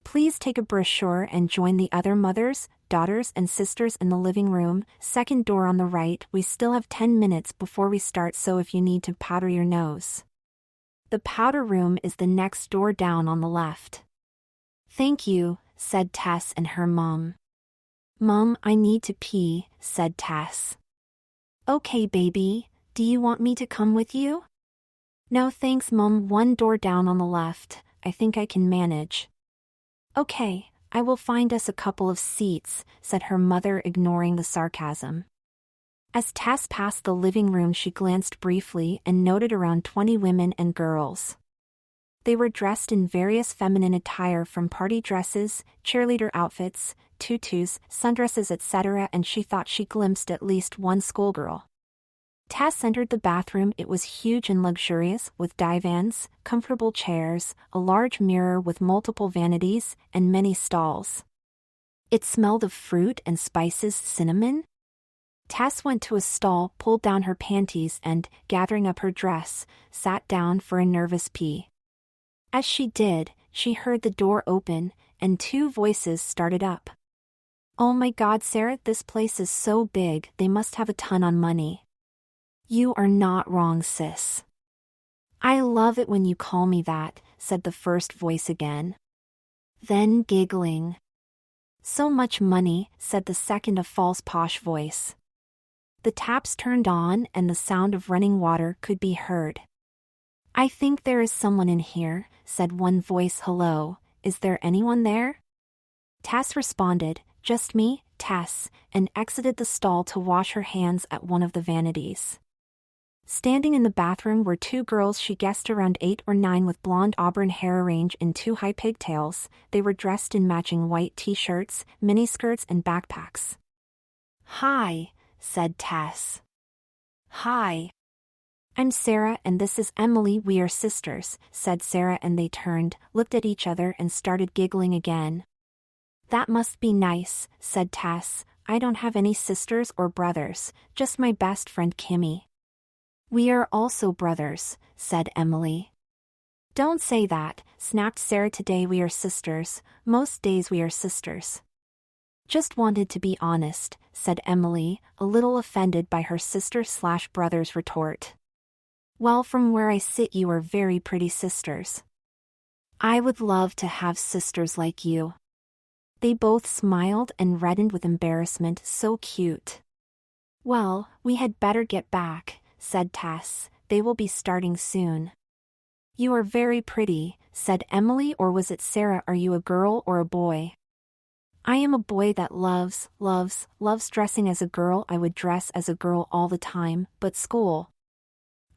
Please take a brochure and join the other mothers, daughters and sisters in the living room, second door on the right. We still have 10 minutes before we start, so if you need to powder your nose. The powder room is the next door down on the left." "Thank you," said Tess and her mom. "Mom, I need to pee," said Tess. "Okay, baby, do you want me to come with you?" "No thanks, Mom, one door down on the left, I think I can manage." "Okay, I will find us a couple of seats," said her mother, ignoring the sarcasm. As Tess passed the living room, she glanced briefly and noted around 20 women and girls. They were dressed in various feminine attire, from party dresses, cheerleader outfits, tutus, sundresses, etc., and she thought she glimpsed at least one schoolgirl. Tess entered the bathroom. It was huge and luxurious, with divans, comfortable chairs, a large mirror with multiple vanities, and many stalls. It smelled of fruit and spices, cinnamon. Tess went to a stall, pulled down her panties and, gathering up her dress, sat down for a nervous pee. As she did, she heard the door open, and two voices started up. "Oh my God, Sarah, this place is so big, they must have a ton on money." "You are not wrong, sis." "I love it when you call me that," said the first voice again. Then giggling. "So much money," said the second, a false posh voice. The taps turned on and the sound of running water could be heard. "I think there is someone in here," said one voice. "Hello, is there anyone there?" Tess responded, "Just me, Tess," and exited the stall to wash her hands at one of the vanities. Standing in the bathroom were two girls she guessed around 8 or 9 with blonde auburn hair arranged in 2 high pigtails. They were dressed in matching white t-shirts, miniskirts and backpacks. "Hi," said Tess. "Hi. I'm Sarah and this is Emily. We are sisters," said Sarah, and they turned, looked at each other and started giggling again. "That must be nice," said Tess. "I don't have any sisters or brothers, just my best friend Kimmy." "We are also brothers," said Emily. "Don't say that," snapped Sarah. "Today we are sisters, most days we are sisters." "Just wanted to be honest," said Emily, a little offended by her sister/brother's retort. "Well, from where I sit you are very pretty sisters." "I would love to have sisters like you." They both smiled and reddened with embarrassment. "So cute." "Well, we had better get back," said Tess. "They will be starting soon." "You are very pretty," said Emily, or was it Sarah? "Are you a girl or a boy?" "I am a boy that loves dressing as a girl. I would dress as a girl all the time, but school.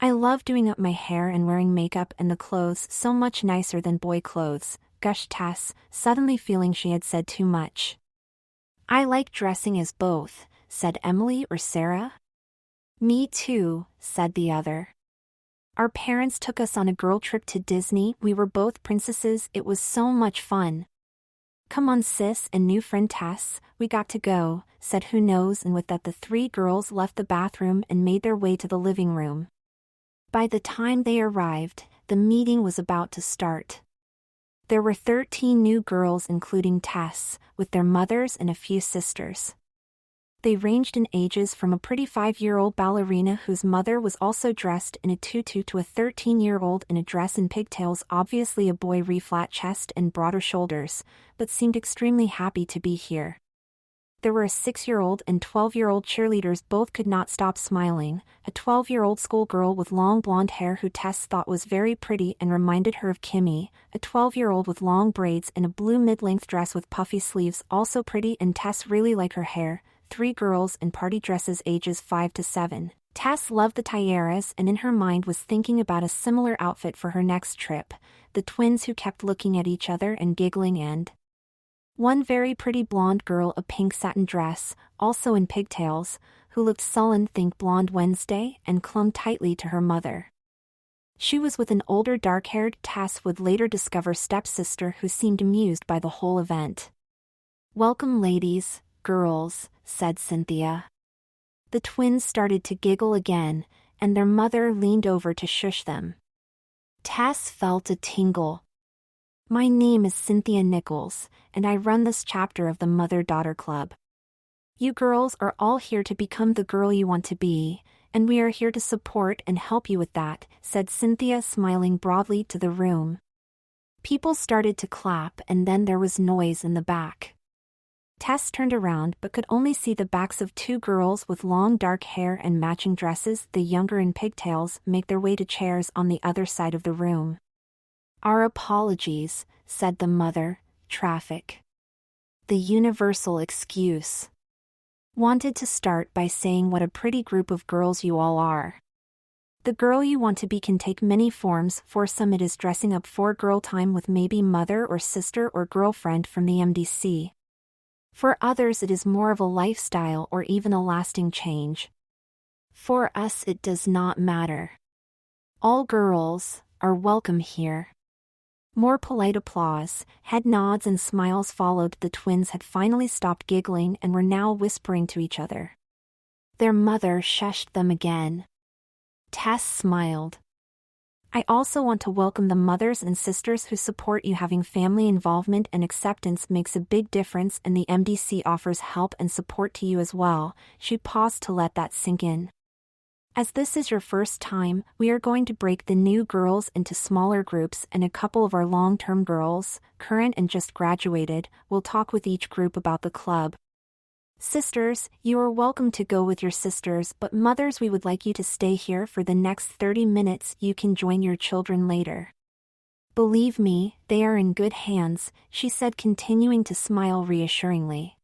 I love doing up my hair and wearing makeup, and the clothes so much nicer than boy clothes," gushed Tess, suddenly feeling she had said too much. "I like dressing as both," said Emily, or Sarah. "Me too," said the other. "Our parents took us on a girl trip to Disney. We were both princesses. It was so much fun." "Come on, sis and new friend Tess, we got to go," said Who Knows, and with that the three girls left the bathroom and made their way to the living room. By the time they arrived, the meeting was about to start. There were 13 new girls including Tess, with their mothers and a few sisters. They ranged in ages from a pretty 5-year-old ballerina whose mother was also dressed in a tutu to a 13-year-old in a dress and pigtails, obviously a boy, flat chest and broader shoulders, but seemed extremely happy to be here. There were a 6-year-old and 12-year-old cheerleaders. Both could not stop smiling. A 12-year-old schoolgirl with long blonde hair who Tess thought was very pretty and reminded her of Kimmy. A 12-year-old with long braids in a blue mid-length dress with puffy sleeves, also pretty, and Tess really liked her hair. 3 girls in party dresses ages 5 to 7. Tess loved the tiaras and in her mind was thinking about a similar outfit for her next trip. The twins who kept looking at each other and giggling, and one very pretty blonde girl, a pink satin dress, also in pigtails, who looked sullen, think Blonde Wednesday, and clung tightly to her mother. She was with an older dark-haired, Tess would later discover, stepsister who seemed amused by the whole event. "Welcome, ladies, girls," said Cynthia. The twins started to giggle again, and their mother leaned over to shush them. Tess felt a tingle. "My name is Cynthia Nichols, and I run this chapter of the Mother-Daughter Club. You girls are all here to become the girl you want to be, and we are here to support and help you with that," said Cynthia, smiling broadly to the room. People started to clap, and then there was noise in the back. Tess turned around but could only see the backs of 2 girls with long dark hair and matching dresses, the younger in pigtails, make their way to chairs on the other side of the room. "Our apologies," said the mother. "Traffic." The universal excuse. "Wanted to start by saying what a pretty group of girls you all are. The girl you want to be can take many forms. For some it is dressing up for girl time with maybe mother or sister or girlfriend from the MDC. For others it is more of a lifestyle or even a lasting change. For us it does not matter. All girls are welcome here." More polite applause, head nods and smiles followed. The twins had finally stopped giggling and were now whispering to each other. Their mother shushed them again. Tess smiled. I also want to welcome the mothers and sisters who support you. Having family involvement and acceptance makes a big difference, and the MDC offers help and support to you as well. She paused to let that sink in. As this is your first time, we are going to break the new girls into smaller groups, and a couple of our long-term girls, current and just graduated, will talk with each group about the club. Sisters, you are welcome to go with your sisters, but mothers, we would like you to stay here for the next 30 minutes. You can join your children later. Believe me, they are in good hands, she said, continuing to smile reassuringly.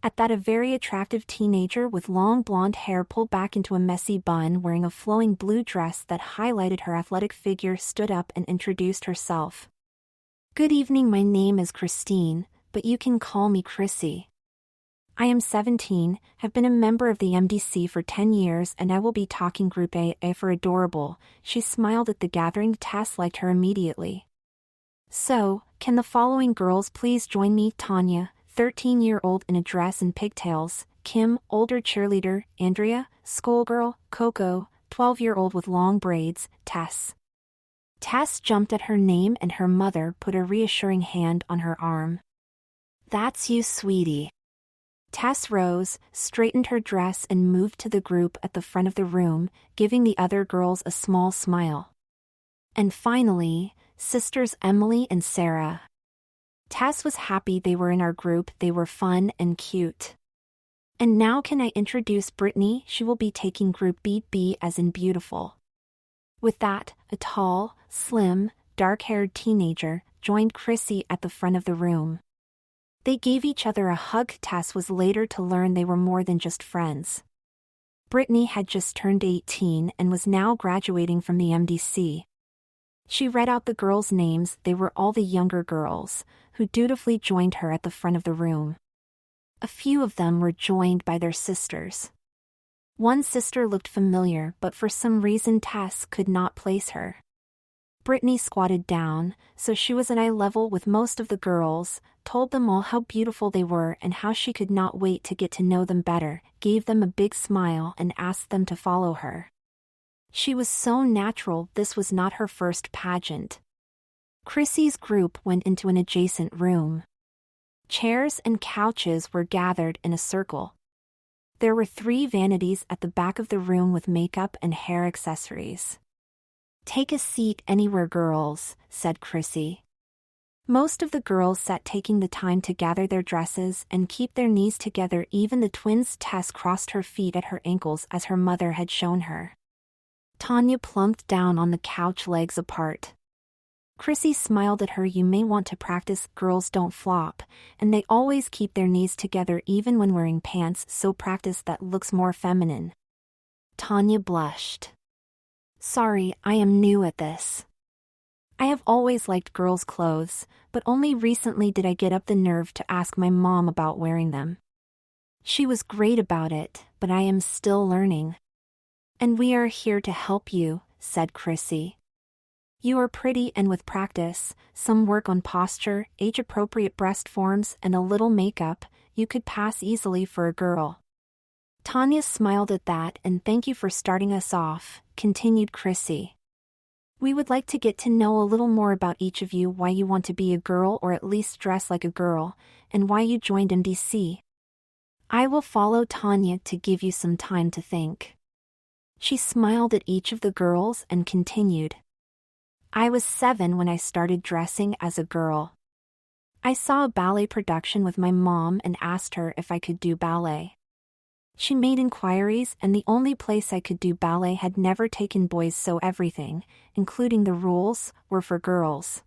At that, a very attractive teenager with long blonde hair pulled back into a messy bun, wearing a flowing blue dress that highlighted her athletic figure, stood up and introduced herself. Good evening, my name is Christine, but you can call me Chrissy. I am 17, have been a member of the MDC for 10 years, and I will be talking Group A for adorable. She smiled at the gathering. Tess liked her immediately. So, can the following girls please join me? Tanya, 13-year-old in a dress and pigtails, Kim, older cheerleader, Andrea, schoolgirl, Coco, 12-year-old with long braids, Tess. Tess jumped at her name, and her mother put a reassuring hand on her arm. That's you, sweetie. Tess rose, straightened her dress and moved to the group at the front of the room, giving the other girls a small smile. And finally, sisters Emily and Sarah. Tess was happy they were in our group. They were fun and cute. And now can I introduce Brittany? She will be taking Group B as in beautiful. With that, a tall, slim, dark-haired teenager joined Chrissy at the front of the room. They gave each other a hug. Tess was later to learn they were more than just friends. Brittany had just turned 18 and was now graduating from the MDC. She read out the girls' names. They were all the younger girls, who dutifully joined her at the front of the room. A few of them were joined by their sisters. One sister looked familiar, but for some reason Tess could not place her. Brittany squatted down, so she was at eye level with most of the girls, told them all how beautiful they were and how she could not wait to get to know them better, gave them a big smile and asked them to follow her. She was so natural. This was not her first pageant. Chrissy's group went into an adjacent room. Chairs and couches were gathered in a circle. There were 3 vanities at the back of the room with makeup and hair accessories. Take a seat anywhere, girls, said Chrissy. Most of the girls sat, taking the time to gather their dresses and keep their knees together. Even the twins. Tess crossed her feet at her ankles as her mother had shown her. Tanya plumped down on the couch, legs apart. Chrissy smiled at her. You may want to practice. Girls don't flop, and they always keep their knees together even when wearing pants, so practice. That looks more feminine. Tanya blushed. Sorry, I am new at this. I have always liked girls' clothes, but only recently did I get up the nerve to ask my mom about wearing them. She was great about it, but I am still learning. And we are here to help you, said Chrissy. You are pretty, and with practice, some work on posture, age-appropriate breast forms, and a little makeup, you could pass easily for a girl. Tanya smiled at that. And thank you for starting us off, continued Chrissy. We would like to get to know a little more about each of you, why you want to be a girl or at least dress like a girl, and why you joined MDC. I will follow Tanya to give you some time to think. She smiled at each of the girls and continued. I was 7 when I started dressing as a girl. I saw a ballet production with my mom and asked her if I could do ballet. She made inquiries, and the only place I could do ballet had never taken boys, so everything, including the rules, were for girls.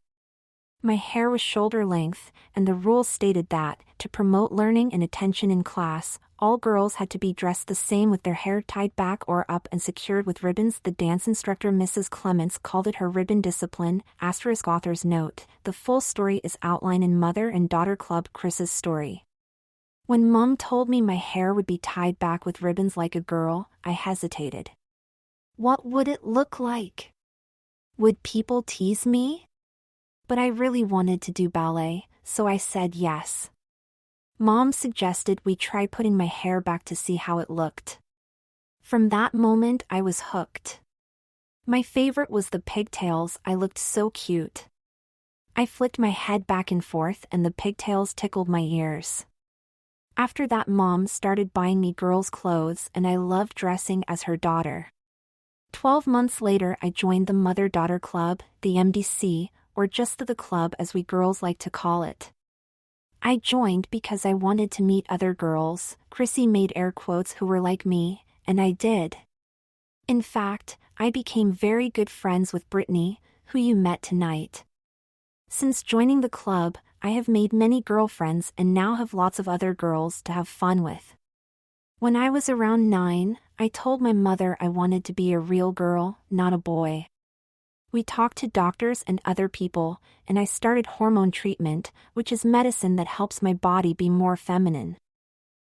My hair was shoulder length, and the rules stated that, to promote learning and attention in class, all girls had to be dressed the same with their hair tied back or up and secured with ribbons. The dance instructor, Mrs. Clements, called it her ribbon discipline. * Author's note. The full story is outlined in Mother and Daughter Club. Chris's story. When Mom told me my hair would be tied back with ribbons like a girl, I hesitated. What would it look like? Would people tease me? But I really wanted to do ballet, so I said yes. Mom suggested we try putting my hair back to see how it looked. From that moment I was hooked. My favorite was the pigtails. I looked so cute. I flicked my head back and forth and the pigtails tickled my ears. After that, Mom started buying me girls' clothes and I loved dressing as her daughter. 12 months later I joined the Mother-Daughter Club, the MDC, or just the club as we girls like to call it. I joined because I wanted to meet other girls, Chrissy made air quotes, who were like me, and I did. In fact, I became very good friends with Brittany, who you met tonight. Since joining the club, I have made many girlfriends and now have lots of other girls to have fun with. When I was around 9, I told my mother I wanted to be a real girl, not a boy. We talked to doctors and other people, and I started hormone treatment, which is medicine that helps my body be more feminine.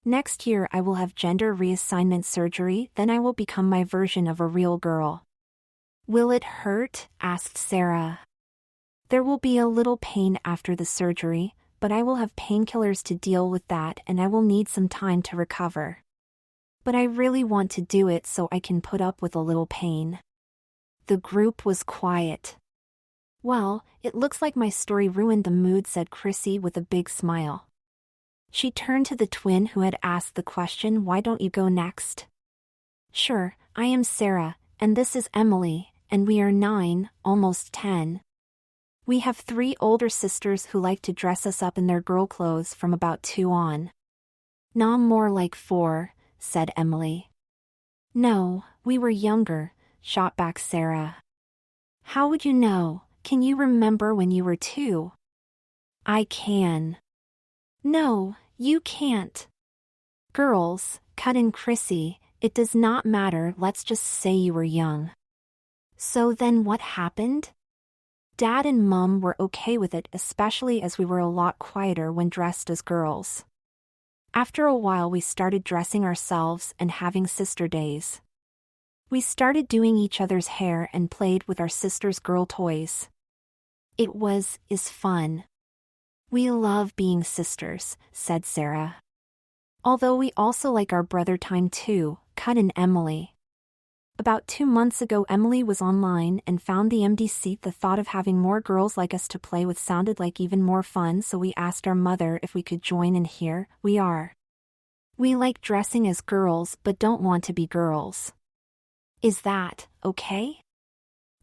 Next year I will have gender reassignment surgery, then I will become my version of a real girl. Will it hurt? Asked Sarah. There will be a little pain after the surgery, but I will have painkillers to deal with that and I will need some time to recover. But I really want to do it so I can put up with a little pain. The group was quiet. Well, it looks like my story ruined the mood, said Chrissy with a big smile. She turned to the twin who had asked the question, why don't you go next? Sure, I am Sarah, and this is Emily, and we are 9, almost 10. We have 3 older sisters who like to dress us up in their girl clothes from about 2 on. Nah, more like 4, said Emily. No, we were younger, shot back Sarah. How would you know? Can you remember when you were 2? I can. No, you can't. Girls, cut in Chrissy, it does not matter, let's just say you were young. So then what happened? Dad and Mom were okay with it, especially as we were a lot quieter when dressed as girls. After a while we started dressing ourselves and having sister days. We started doing each other's hair and played with our sisters' girl toys. It is fun. We love being sisters, said Sarah. Although we also like our brother time too, cut in Emily. About 2 months ago Emily was online and found the MDC. The thought of having more girls like us to play with sounded like even more fun, so we asked our mother if we could join, and here we are. We like dressing as girls but don't want to be girls. Is that okay?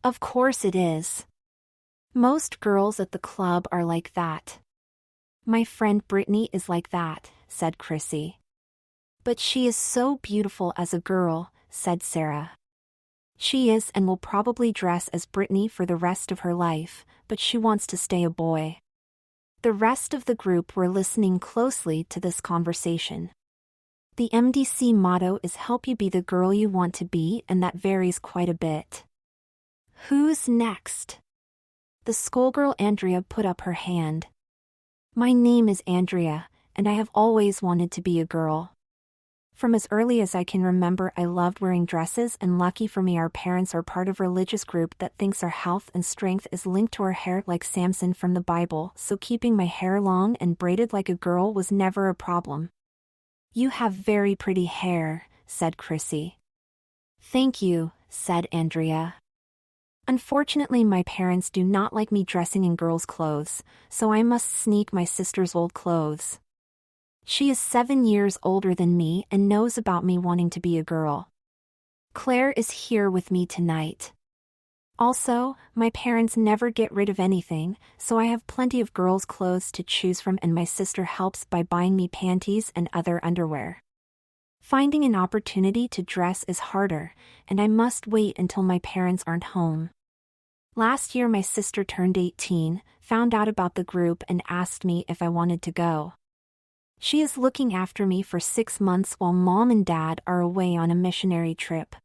Of course it is. Most girls at the club are like that. My friend Brittany is like that, said Chrissy. But she is so beautiful as a girl, said Sarah. She is and will probably dress as Brittany for the rest of her life, but she wants to stay a boy. The rest of the group were listening closely to this conversation. The MDC motto is help you be the girl you want to be, and that varies quite a bit. Who's next? The schoolgirl Andrea put up her hand. My name is Andrea, and I have always wanted to be a girl. From as early as I can remember I loved wearing dresses, and lucky for me our parents are part of a religious group that thinks our health and strength is linked to our hair like Samson from the Bible, so keeping my hair long and braided like a girl was never a problem. You have very pretty hair, said Chrissy. Thank you, said Andrea. Unfortunately my parents do not like me dressing in girls' clothes, so I must sneak my sister's old clothes. She is 7 years older than me and knows about me wanting to be a girl. Claire is here with me tonight. Also, my parents never get rid of anything, so I have plenty of girls' clothes to choose from, and my sister helps by buying me panties and other underwear. Finding an opportunity to dress is harder, and I must wait until my parents aren't home. Last year my sister turned 18, found out about the group and asked me if I wanted to go. She is looking after me for 6 months while Mom and Dad are away on a missionary trip.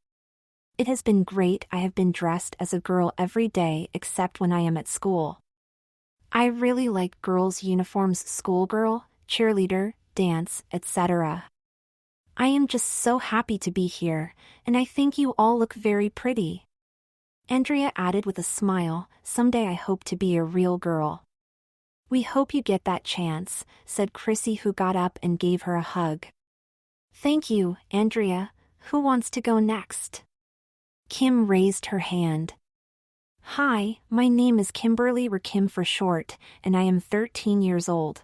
It has been great. I have been dressed as a girl every day except when I am at school. I really like girls' uniforms: schoolgirl, cheerleader, dance, etc. I am just so happy to be here, and I think you all look very pretty. Andrea added with a smile, someday I hope to be a real girl. We hope you get that chance, said Chrissy, who got up and gave her a hug. Thank you, Andrea, Who wants to go next? Kim raised her hand. Hi, my name is Kimberly, or Kim for short, and I am 13 years old.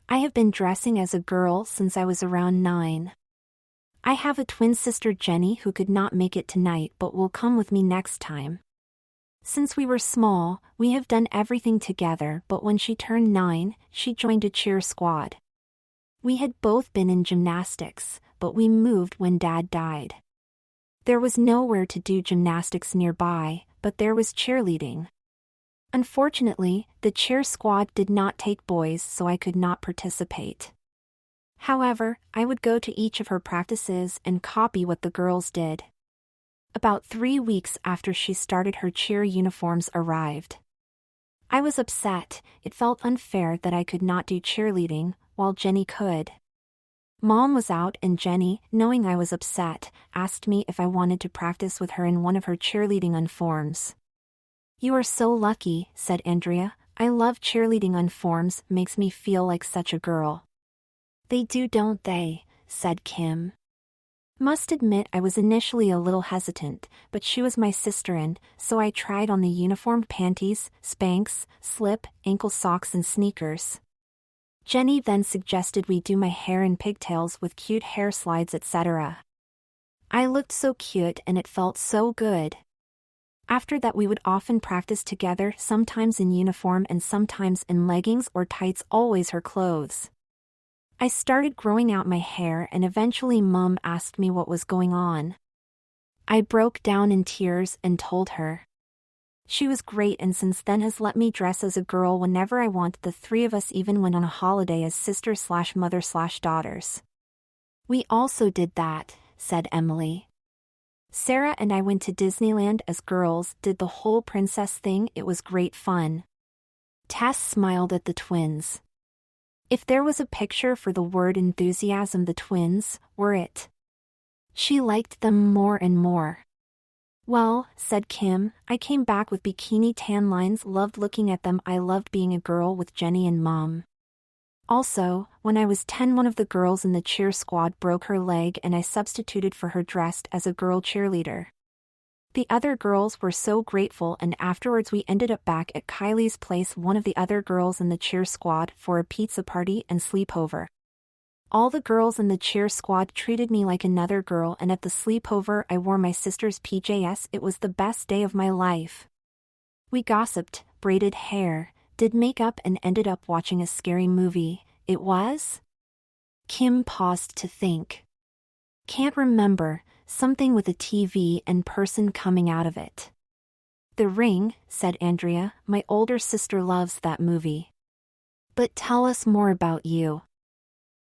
I have been dressing as a girl since I was around 9. I have a twin sister, Jenny, who could not make it tonight but will come with me next time. Since we were small, we have done everything together, but when she turned 9, she joined a cheer squad. We had both been in gymnastics, but we moved when Dad died. There was nowhere to do gymnastics nearby, but there was cheerleading. Unfortunately, the cheer squad did not take boys, so I could not participate. However, I would go to each of her practices and copy what the girls did. About 3 weeks after she started, her cheer uniforms arrived. I was upset. It felt unfair that I could not do cheerleading, while Jenny could. Mom was out and Jenny, knowing I was upset, asked me if I wanted to practice with her in one of her cheerleading uniforms. You are so lucky, said Andrea. I love cheerleading uniforms, makes me feel like such a girl. They do, don't they? Said Kim. Must admit I was initially a little hesitant, but she was my sister and so I tried on the uniformed panties, Spanx, slip, ankle socks and sneakers. Jenny then suggested we do my hair in pigtails with cute hair slides, etc. I looked so cute and it felt so good. After that we would often practice together, sometimes in uniform and sometimes in leggings or tights, always her clothes. I started growing out my hair and eventually Mom asked me what was going on. I broke down in tears and told her. She was great and since then has let me dress as a girl whenever I want. The 3 of us even went on a holiday as sisters/mother/daughters. We also did that, said Emily. Sarah and I went to Disneyland as girls, did the whole princess thing. It was great fun. Tess smiled at the twins. If there was a picture for the word enthusiasm, the twins were it. She liked them more and more. Well, said Kim, I came back with bikini tan lines, loved looking at them. I loved being a girl with Jenny and Mom. Also, when I was 10, one of the girls in the cheer squad broke her leg and I substituted for her dressed as a girl cheerleader. The other girls were so grateful and afterwards we ended up back at Kylie's place, one of the other girls in the cheer squad, for a pizza party and sleepover. All the girls in the cheer squad treated me like another girl and at the sleepover I wore my sister's PJs. It was the best day of my life. We gossiped, braided hair, did makeup and ended up watching a scary movie. It was? Kim paused to think. Can't remember, something with a TV and person coming out of it. The Ring, said Andrea, my older sister loves that movie. But tell us more about you.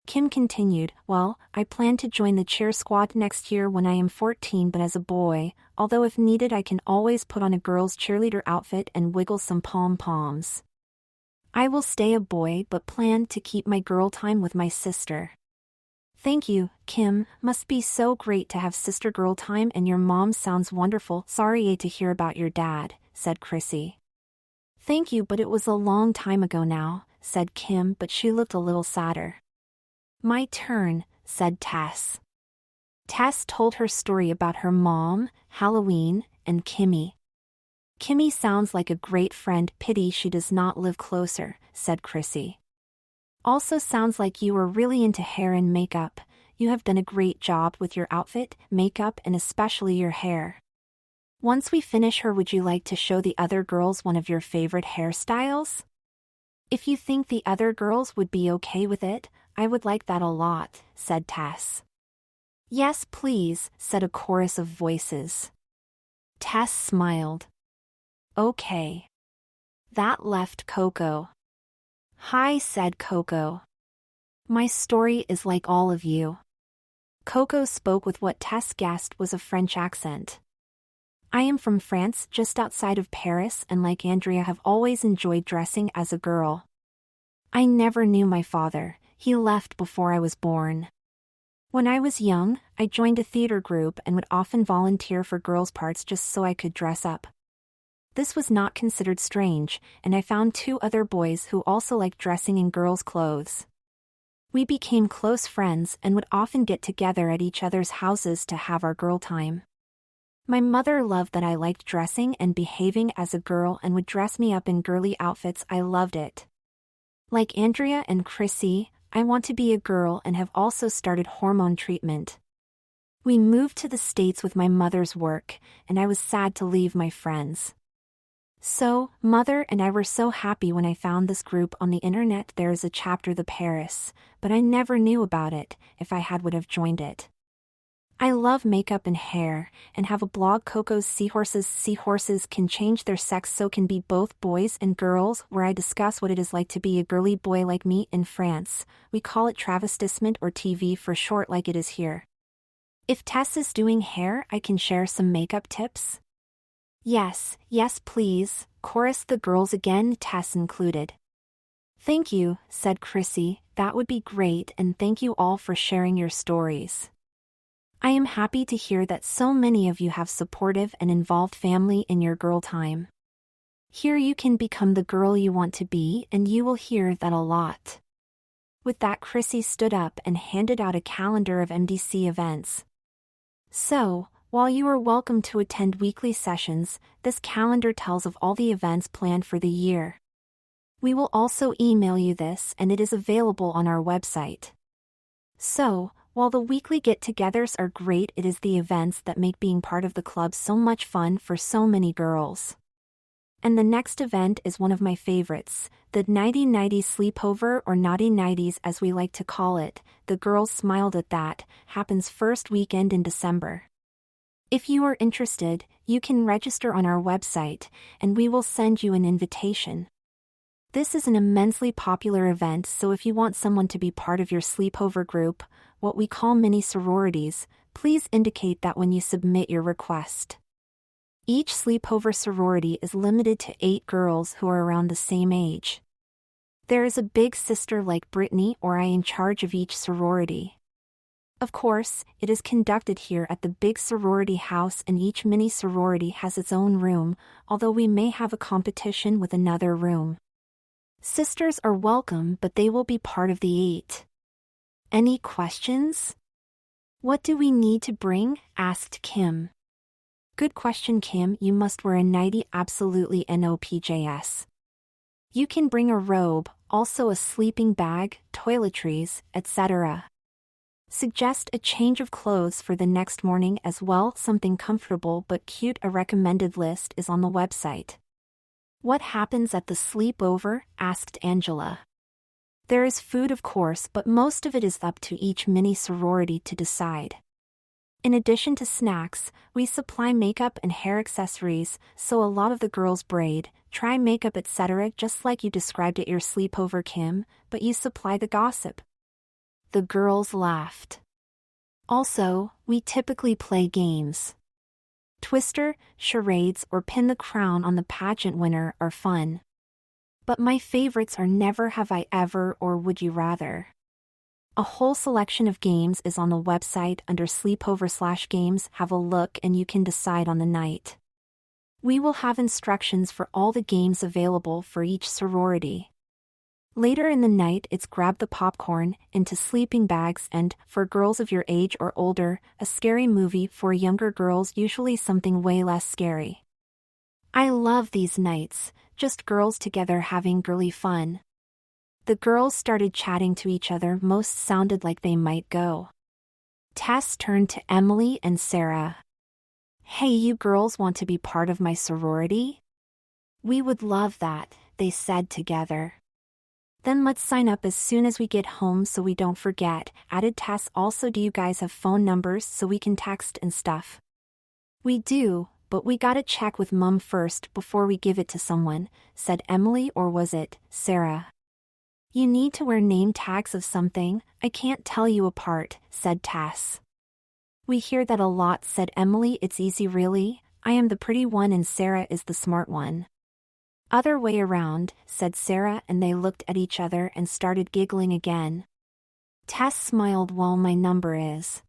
Kim continued, well, I plan to join the cheer squad next year when I am 14, but as a boy, although if needed I can always put on a girl's cheerleader outfit and wiggle some pom-poms. I will stay a boy but plan to keep my girl time with my sister. Thank you, Kim, must be so great to have sister girl time and your mom sounds wonderful. Sorry to hear about your dad, said Chrissy. Thank you, but it was a long time ago now, said Kim, but she looked a little sadder. My turn, said Tess. Tess told her story about her mom, Halloween, and Kimmy. Kimmy sounds like a great friend, pity she does not live closer, said Chrissy. Also sounds like you were really into hair and makeup. You have done a great job with your outfit, makeup and especially your hair. Once we finish her, would you like to show the other girls one of your favorite hairstyles? If you think the other girls would be okay with it, I would like that a lot, said Tess. Yes, please, said a chorus of voices. Tess smiled. Okay. That left Coco. Hi, said Coco. My story is like all of you. Coco spoke with what Tess guessed was a French accent. I am from France, just outside of Paris, and like Andrea have always enjoyed dressing as a girl. I never knew my father, he left before I was born. When I was young, I joined a theater group and would often volunteer for girls' parts just so I could dress up. This was not considered strange, and I found 2 other boys who also liked dressing in girls' clothes. We became close friends and would often get together at each other's houses to have our girl time. My mother loved that I liked dressing and behaving as a girl and would dress me up in girly outfits. I loved it. Like Andrea and Chrissy, I want to be a girl and have also started hormone treatment. We moved to the States with my mother's work, and I was sad to leave my friends. So, Mother and I were so happy when I found this group on the internet. There is a chapter the Paris, but I never knew about it. If I had would have joined it. I love makeup and hair, and have a blog Coco's Seahorses. Seahorses can change their sex, so can be both boys and girls, where I discuss what it is like to be a girly boy like me. In France, we call it travestissement or TV for short, like it is here. If Tess is doing hair, I can share some makeup tips. Yes, yes please, chorused the girls again, Tess included. Thank you, said Chrissy, that would be great, and thank you all for sharing your stories. I am happy to hear that so many of you have supportive and involved family in your girl time. Here you can become the girl you want to be, and you will hear that a lot. With that, Chrissy stood up and handed out a calendar of MDC events. So, while you are welcome to attend weekly sessions, this calendar tells of all the events planned for the year. We will also email you this, and it is available on our website. So, while the weekly get-togethers are great, it is the events that make being part of the club so much fun for so many girls. And the next event is one of my favorites, the Nighty Nighties Sleepover, or Naughty Nighties as we like to call it. The girls smiled at that, happens first weekend in December. If you are interested, you can register on our website, and we will send you an invitation. This is an immensely popular event, so if you want someone to be part of your sleepover group, what we call mini sororities, please indicate that when you submit your request. Each sleepover sorority is limited to 8 girls who are around the same age. There is a big sister like Brittany or I in charge of each sorority. Of course, it is conducted here at the big sorority house, and each mini sorority has its own room, although we may have a competition with another room. Sisters are welcome, but they will be part of the 8. Any questions? What do we need to bring? Asked Kim. Good question, Kim. You must wear a nightie, absolutely, NOPJS. You can bring a robe, also a sleeping bag, toiletries, etc. Suggest a change of clothes for the next morning as well, something comfortable but cute. A recommended list is on the website. What happens at the sleepover? Asked Angela. There is food, of course, but most of it is up to each mini sorority to decide. In addition to snacks, we supply makeup and hair accessories, so a lot of the girls braid, try makeup, etc., just like you described at your sleepover, Kim, but you supply the gossip. The girls laughed. Also, we typically play games. Twister, charades, or pin the crown on the pageant winner are fun. But my favorites are Never Have I Ever or Would You Rather. A whole selection of games is on the website under sleepover/games. Have a look and you can decide on the night. We will have instructions for all the games available for each sorority. Later in the night, it's grab the popcorn, into sleeping bags, and, for girls of your age or older, a scary movie. For younger girls, usually something way less scary. I love these nights, just girls together having girly fun. The girls started chatting to each other. Most sounded like they might go. Tess turned to Emily and Sarah. Hey, you girls want to be part of my sorority? We would love that, they said together. Then let's sign up as soon as we get home so we don't forget, added Tess. Also, do you guys have phone numbers so we can text and stuff? We do, but we gotta check with Mum first before we give it to someone, said Emily. Or was it Sarah? You need to wear name tags of something. I can't tell you apart, said Tess. We hear that a lot, said Emily. It's easy really. I am the pretty one and Sarah is the smart one. Other way around, said Sarah, and they looked at each other and started giggling again. Tess smiled. Well, my number is.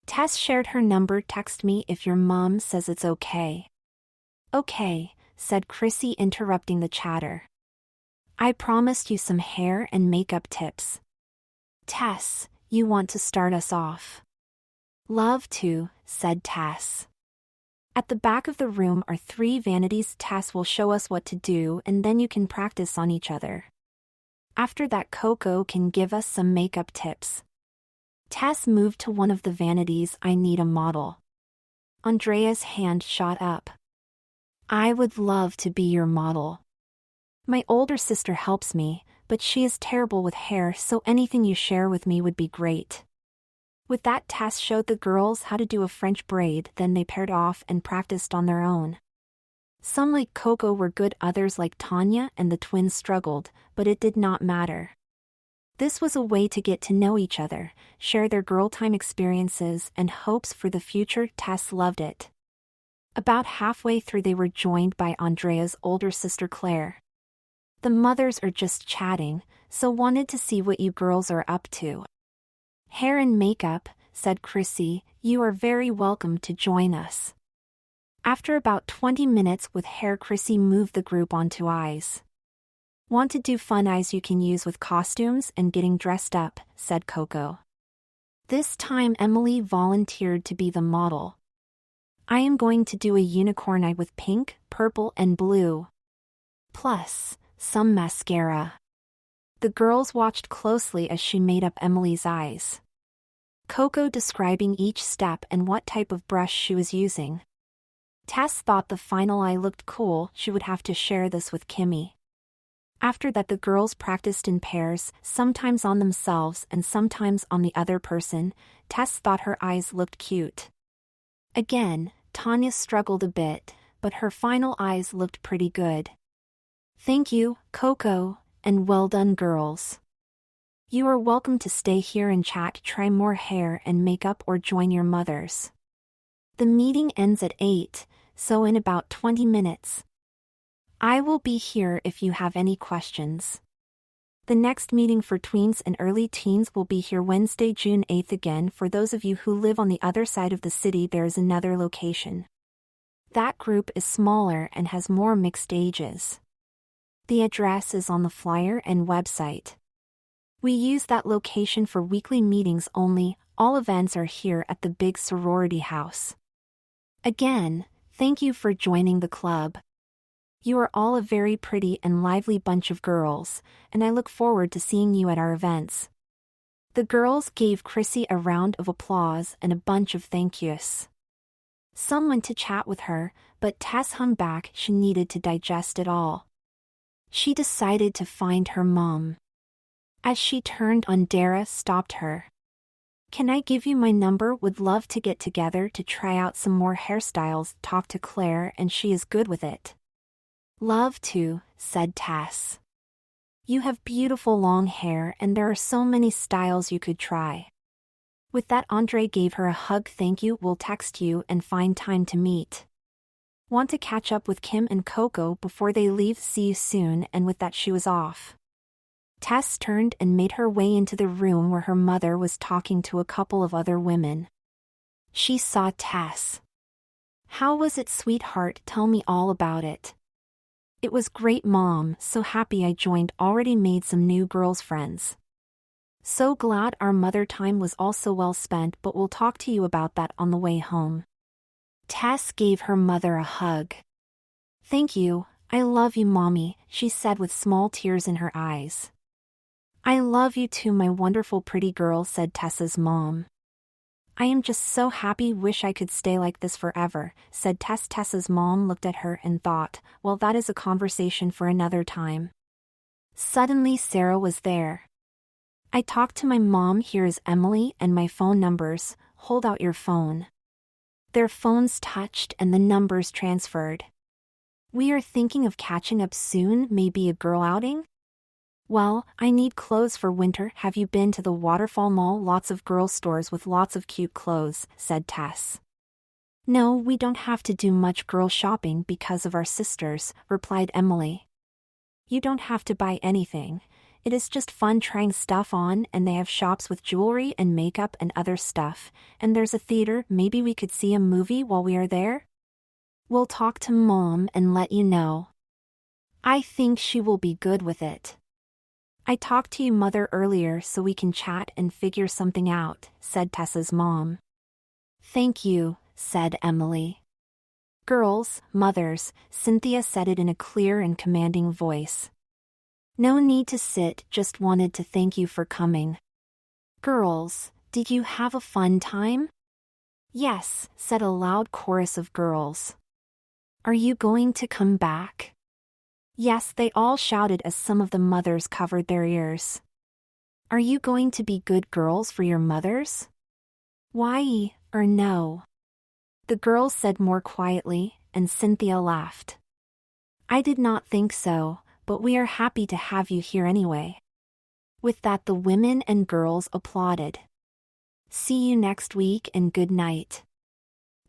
Tess shared her number. Text me if your mom says it's okay. Okay, said Chrissy, interrupting the chatter. I promised you some hair and makeup tips. Tess, you want to start us off? Love to, said Tess. At the back of the room are 3 vanities. Tess will show us what to do and then you can practice on each other. After that, Coco can give us some makeup tips. Tess moved to one of the vanities. I need a model. Andrea's hand shot up. I would love to be your model. My older sister helps me, but she is terrible with hair, so anything you share with me would be great. With that, Tess showed the girls how to do a French braid, then they paired off and practiced on their own. Some like Coco were good, others like Tanya and the twins struggled, but it did not matter. This was a way to get to know each other, share their girl time experiences and hopes for the future. Tess loved it. About halfway through they were joined by Andrea's older sister Claire. The mothers are just chatting, so wanted to see what you girls are up to. Hair and makeup, said Chrissy, you are very welcome to join us. After about 20 minutes with hair, Chrissy moved the group onto eyes. Want to do fun eyes you can use with costumes and getting dressed up, said Coco. This time Emily volunteered to be the model. I am going to do a unicorn eye with pink, purple and blue. Plus, some mascara. The girls watched closely as she made up Emily's eyes. Coco describing each step and what type of brush she was using. Tess thought the final eye looked cool. She would have to share this with Kimmy. After that, the girls practiced in pairs, sometimes on themselves and sometimes on the other person. Tess thought her eyes looked cute. Again, Tanya struggled a bit, but her final eyes looked pretty good. Thank you, Coco, and well done, girls. You are welcome to stay here and chat, try more hair and makeup or join your mothers. The meeting ends at 8, so in about 20 minutes. I will be here if you have any questions. The next meeting for tweens and early teens will be here Wednesday, June 8th. Again, for those of you who live on the other side of the city, there is another location. That group is smaller and has more mixed ages. The address is on the flyer and website. We use that location for weekly meetings only. All events are here at the big sorority house. Again, thank you for joining the club. You are all a very pretty and lively bunch of girls, and I look forward to seeing you at our events. The girls gave Chrissy a round of applause and a bunch of thank yous. Some went to chat with her, but Tess hung back. She needed to digest it all. She decided to find her mom. As she turned on, Dara stopped her. Can I give you my number? Would love to get together to try out some more hairstyles. Talk to Claire and she is good with it. Love to, said Tess. You have beautiful long hair and there are so many styles you could try. With that, Andre gave her a hug. Thank you, we'll text you and find time to meet. Want to catch up with Kim and Coco before they leave? See you soon. And with that, she was off. Tess turned and made her way into the room where her mother was talking to a couple of other women. She saw Tess. How was it, sweetheart? Tell me all about it. It was great, Mom. So happy I joined. Already made some new girls friends. So glad our mother time was also well spent, but we'll talk to you about that on the way home. Tess gave her mother a hug. Thank you, I love you, Mommy, she said with small tears in her eyes. I love you too, my wonderful pretty girl, said Tessa's mom. I am just so happy, wish I could stay like this forever, said Tess. Tessa's mom looked at her and thought, well, that is a conversation for another time. Suddenly Sarah was there. I talked to my mom. Here is Emily and my phone numbers, hold out your phone. Their phones touched and the numbers transferred. We are thinking of catching up soon, maybe a girl outing? Well, I need clothes for winter. Have you been to the Waterfall Mall? Lots of girl stores with lots of cute clothes, said Tess. No, we don't have to do much girl shopping because of our sisters, replied Emily. You don't have to buy anything. It is just fun trying stuff on, and they have shops with jewelry and makeup and other stuff, and there's a theater. Maybe we could see a movie while we are there? We'll talk to Mom and let you know. I think she will be good with it. I talked to you mother earlier so we can chat and figure something out, said Tessa's mom. Thank you, said Emily. Girls, mothers, Cynthia said it in a clear and commanding voice. No need to sit, just wanted to thank you for coming. Girls, did you have a fun time? Yes, said a loud chorus of girls. Are you going to come back? Yes, they all shouted as some of the mothers covered their ears. Are you going to be good girls for your mothers? Why, or no? The girls said more quietly, and Cynthia laughed. I did not think so, but we are happy to have you here anyway. With that, the women and girls applauded. See you next week and good night.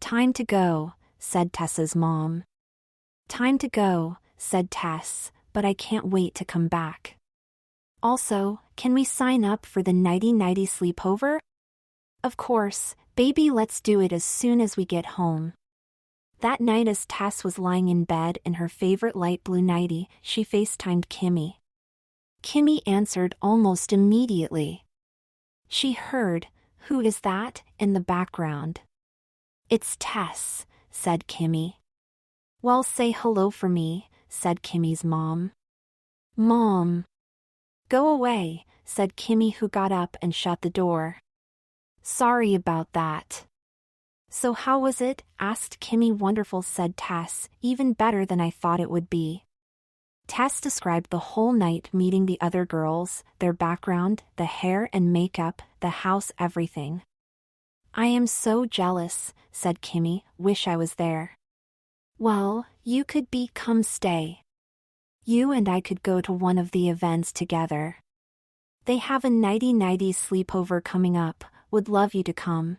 Time to go, said Tessa's mom. Time to go, said Tess, but I can't wait to come back. Also, can we sign up for the nighty-nighty sleepover? Of course, baby, let's do it as soon as we get home. That night, as Tess was lying in bed in her favorite light blue nightie, she FaceTimed Kimmy. Kimmy answered almost immediately. She heard, "Who is that?" in the background. It's Tess, said Kimmy. Well, say hello for me, said Kimmy's mom. Mom. Go away, said Kimmy, who got up and shut the door. Sorry about that. So how was it? Asked Kimmy. Wonderful, said Tess, even better than I thought it would be. Tess described the whole night, meeting the other girls, their background, the hair and makeup, the house, everything. I am so jealous, said Kimmy, wish I was there. Well, you could come stay. You and I could go to one of the events together. They have a nighty-nighty sleepover coming up, would love you to come.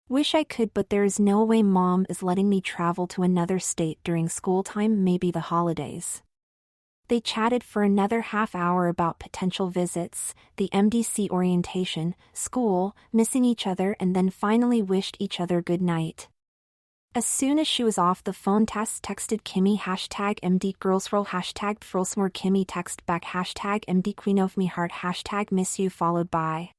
Wish I could, but there is no way. Mom is letting me travel to another state during school time, maybe the holidays. They chatted for another half hour about potential visits, the MDC orientation, school, missing each other, and then finally wished each other good night. As soon as she was off the phone, Tess texted Kimmy #MDGirlsRoll #FrosMore. Kimmy text back #MD Queen of Me Heart #miss you followed by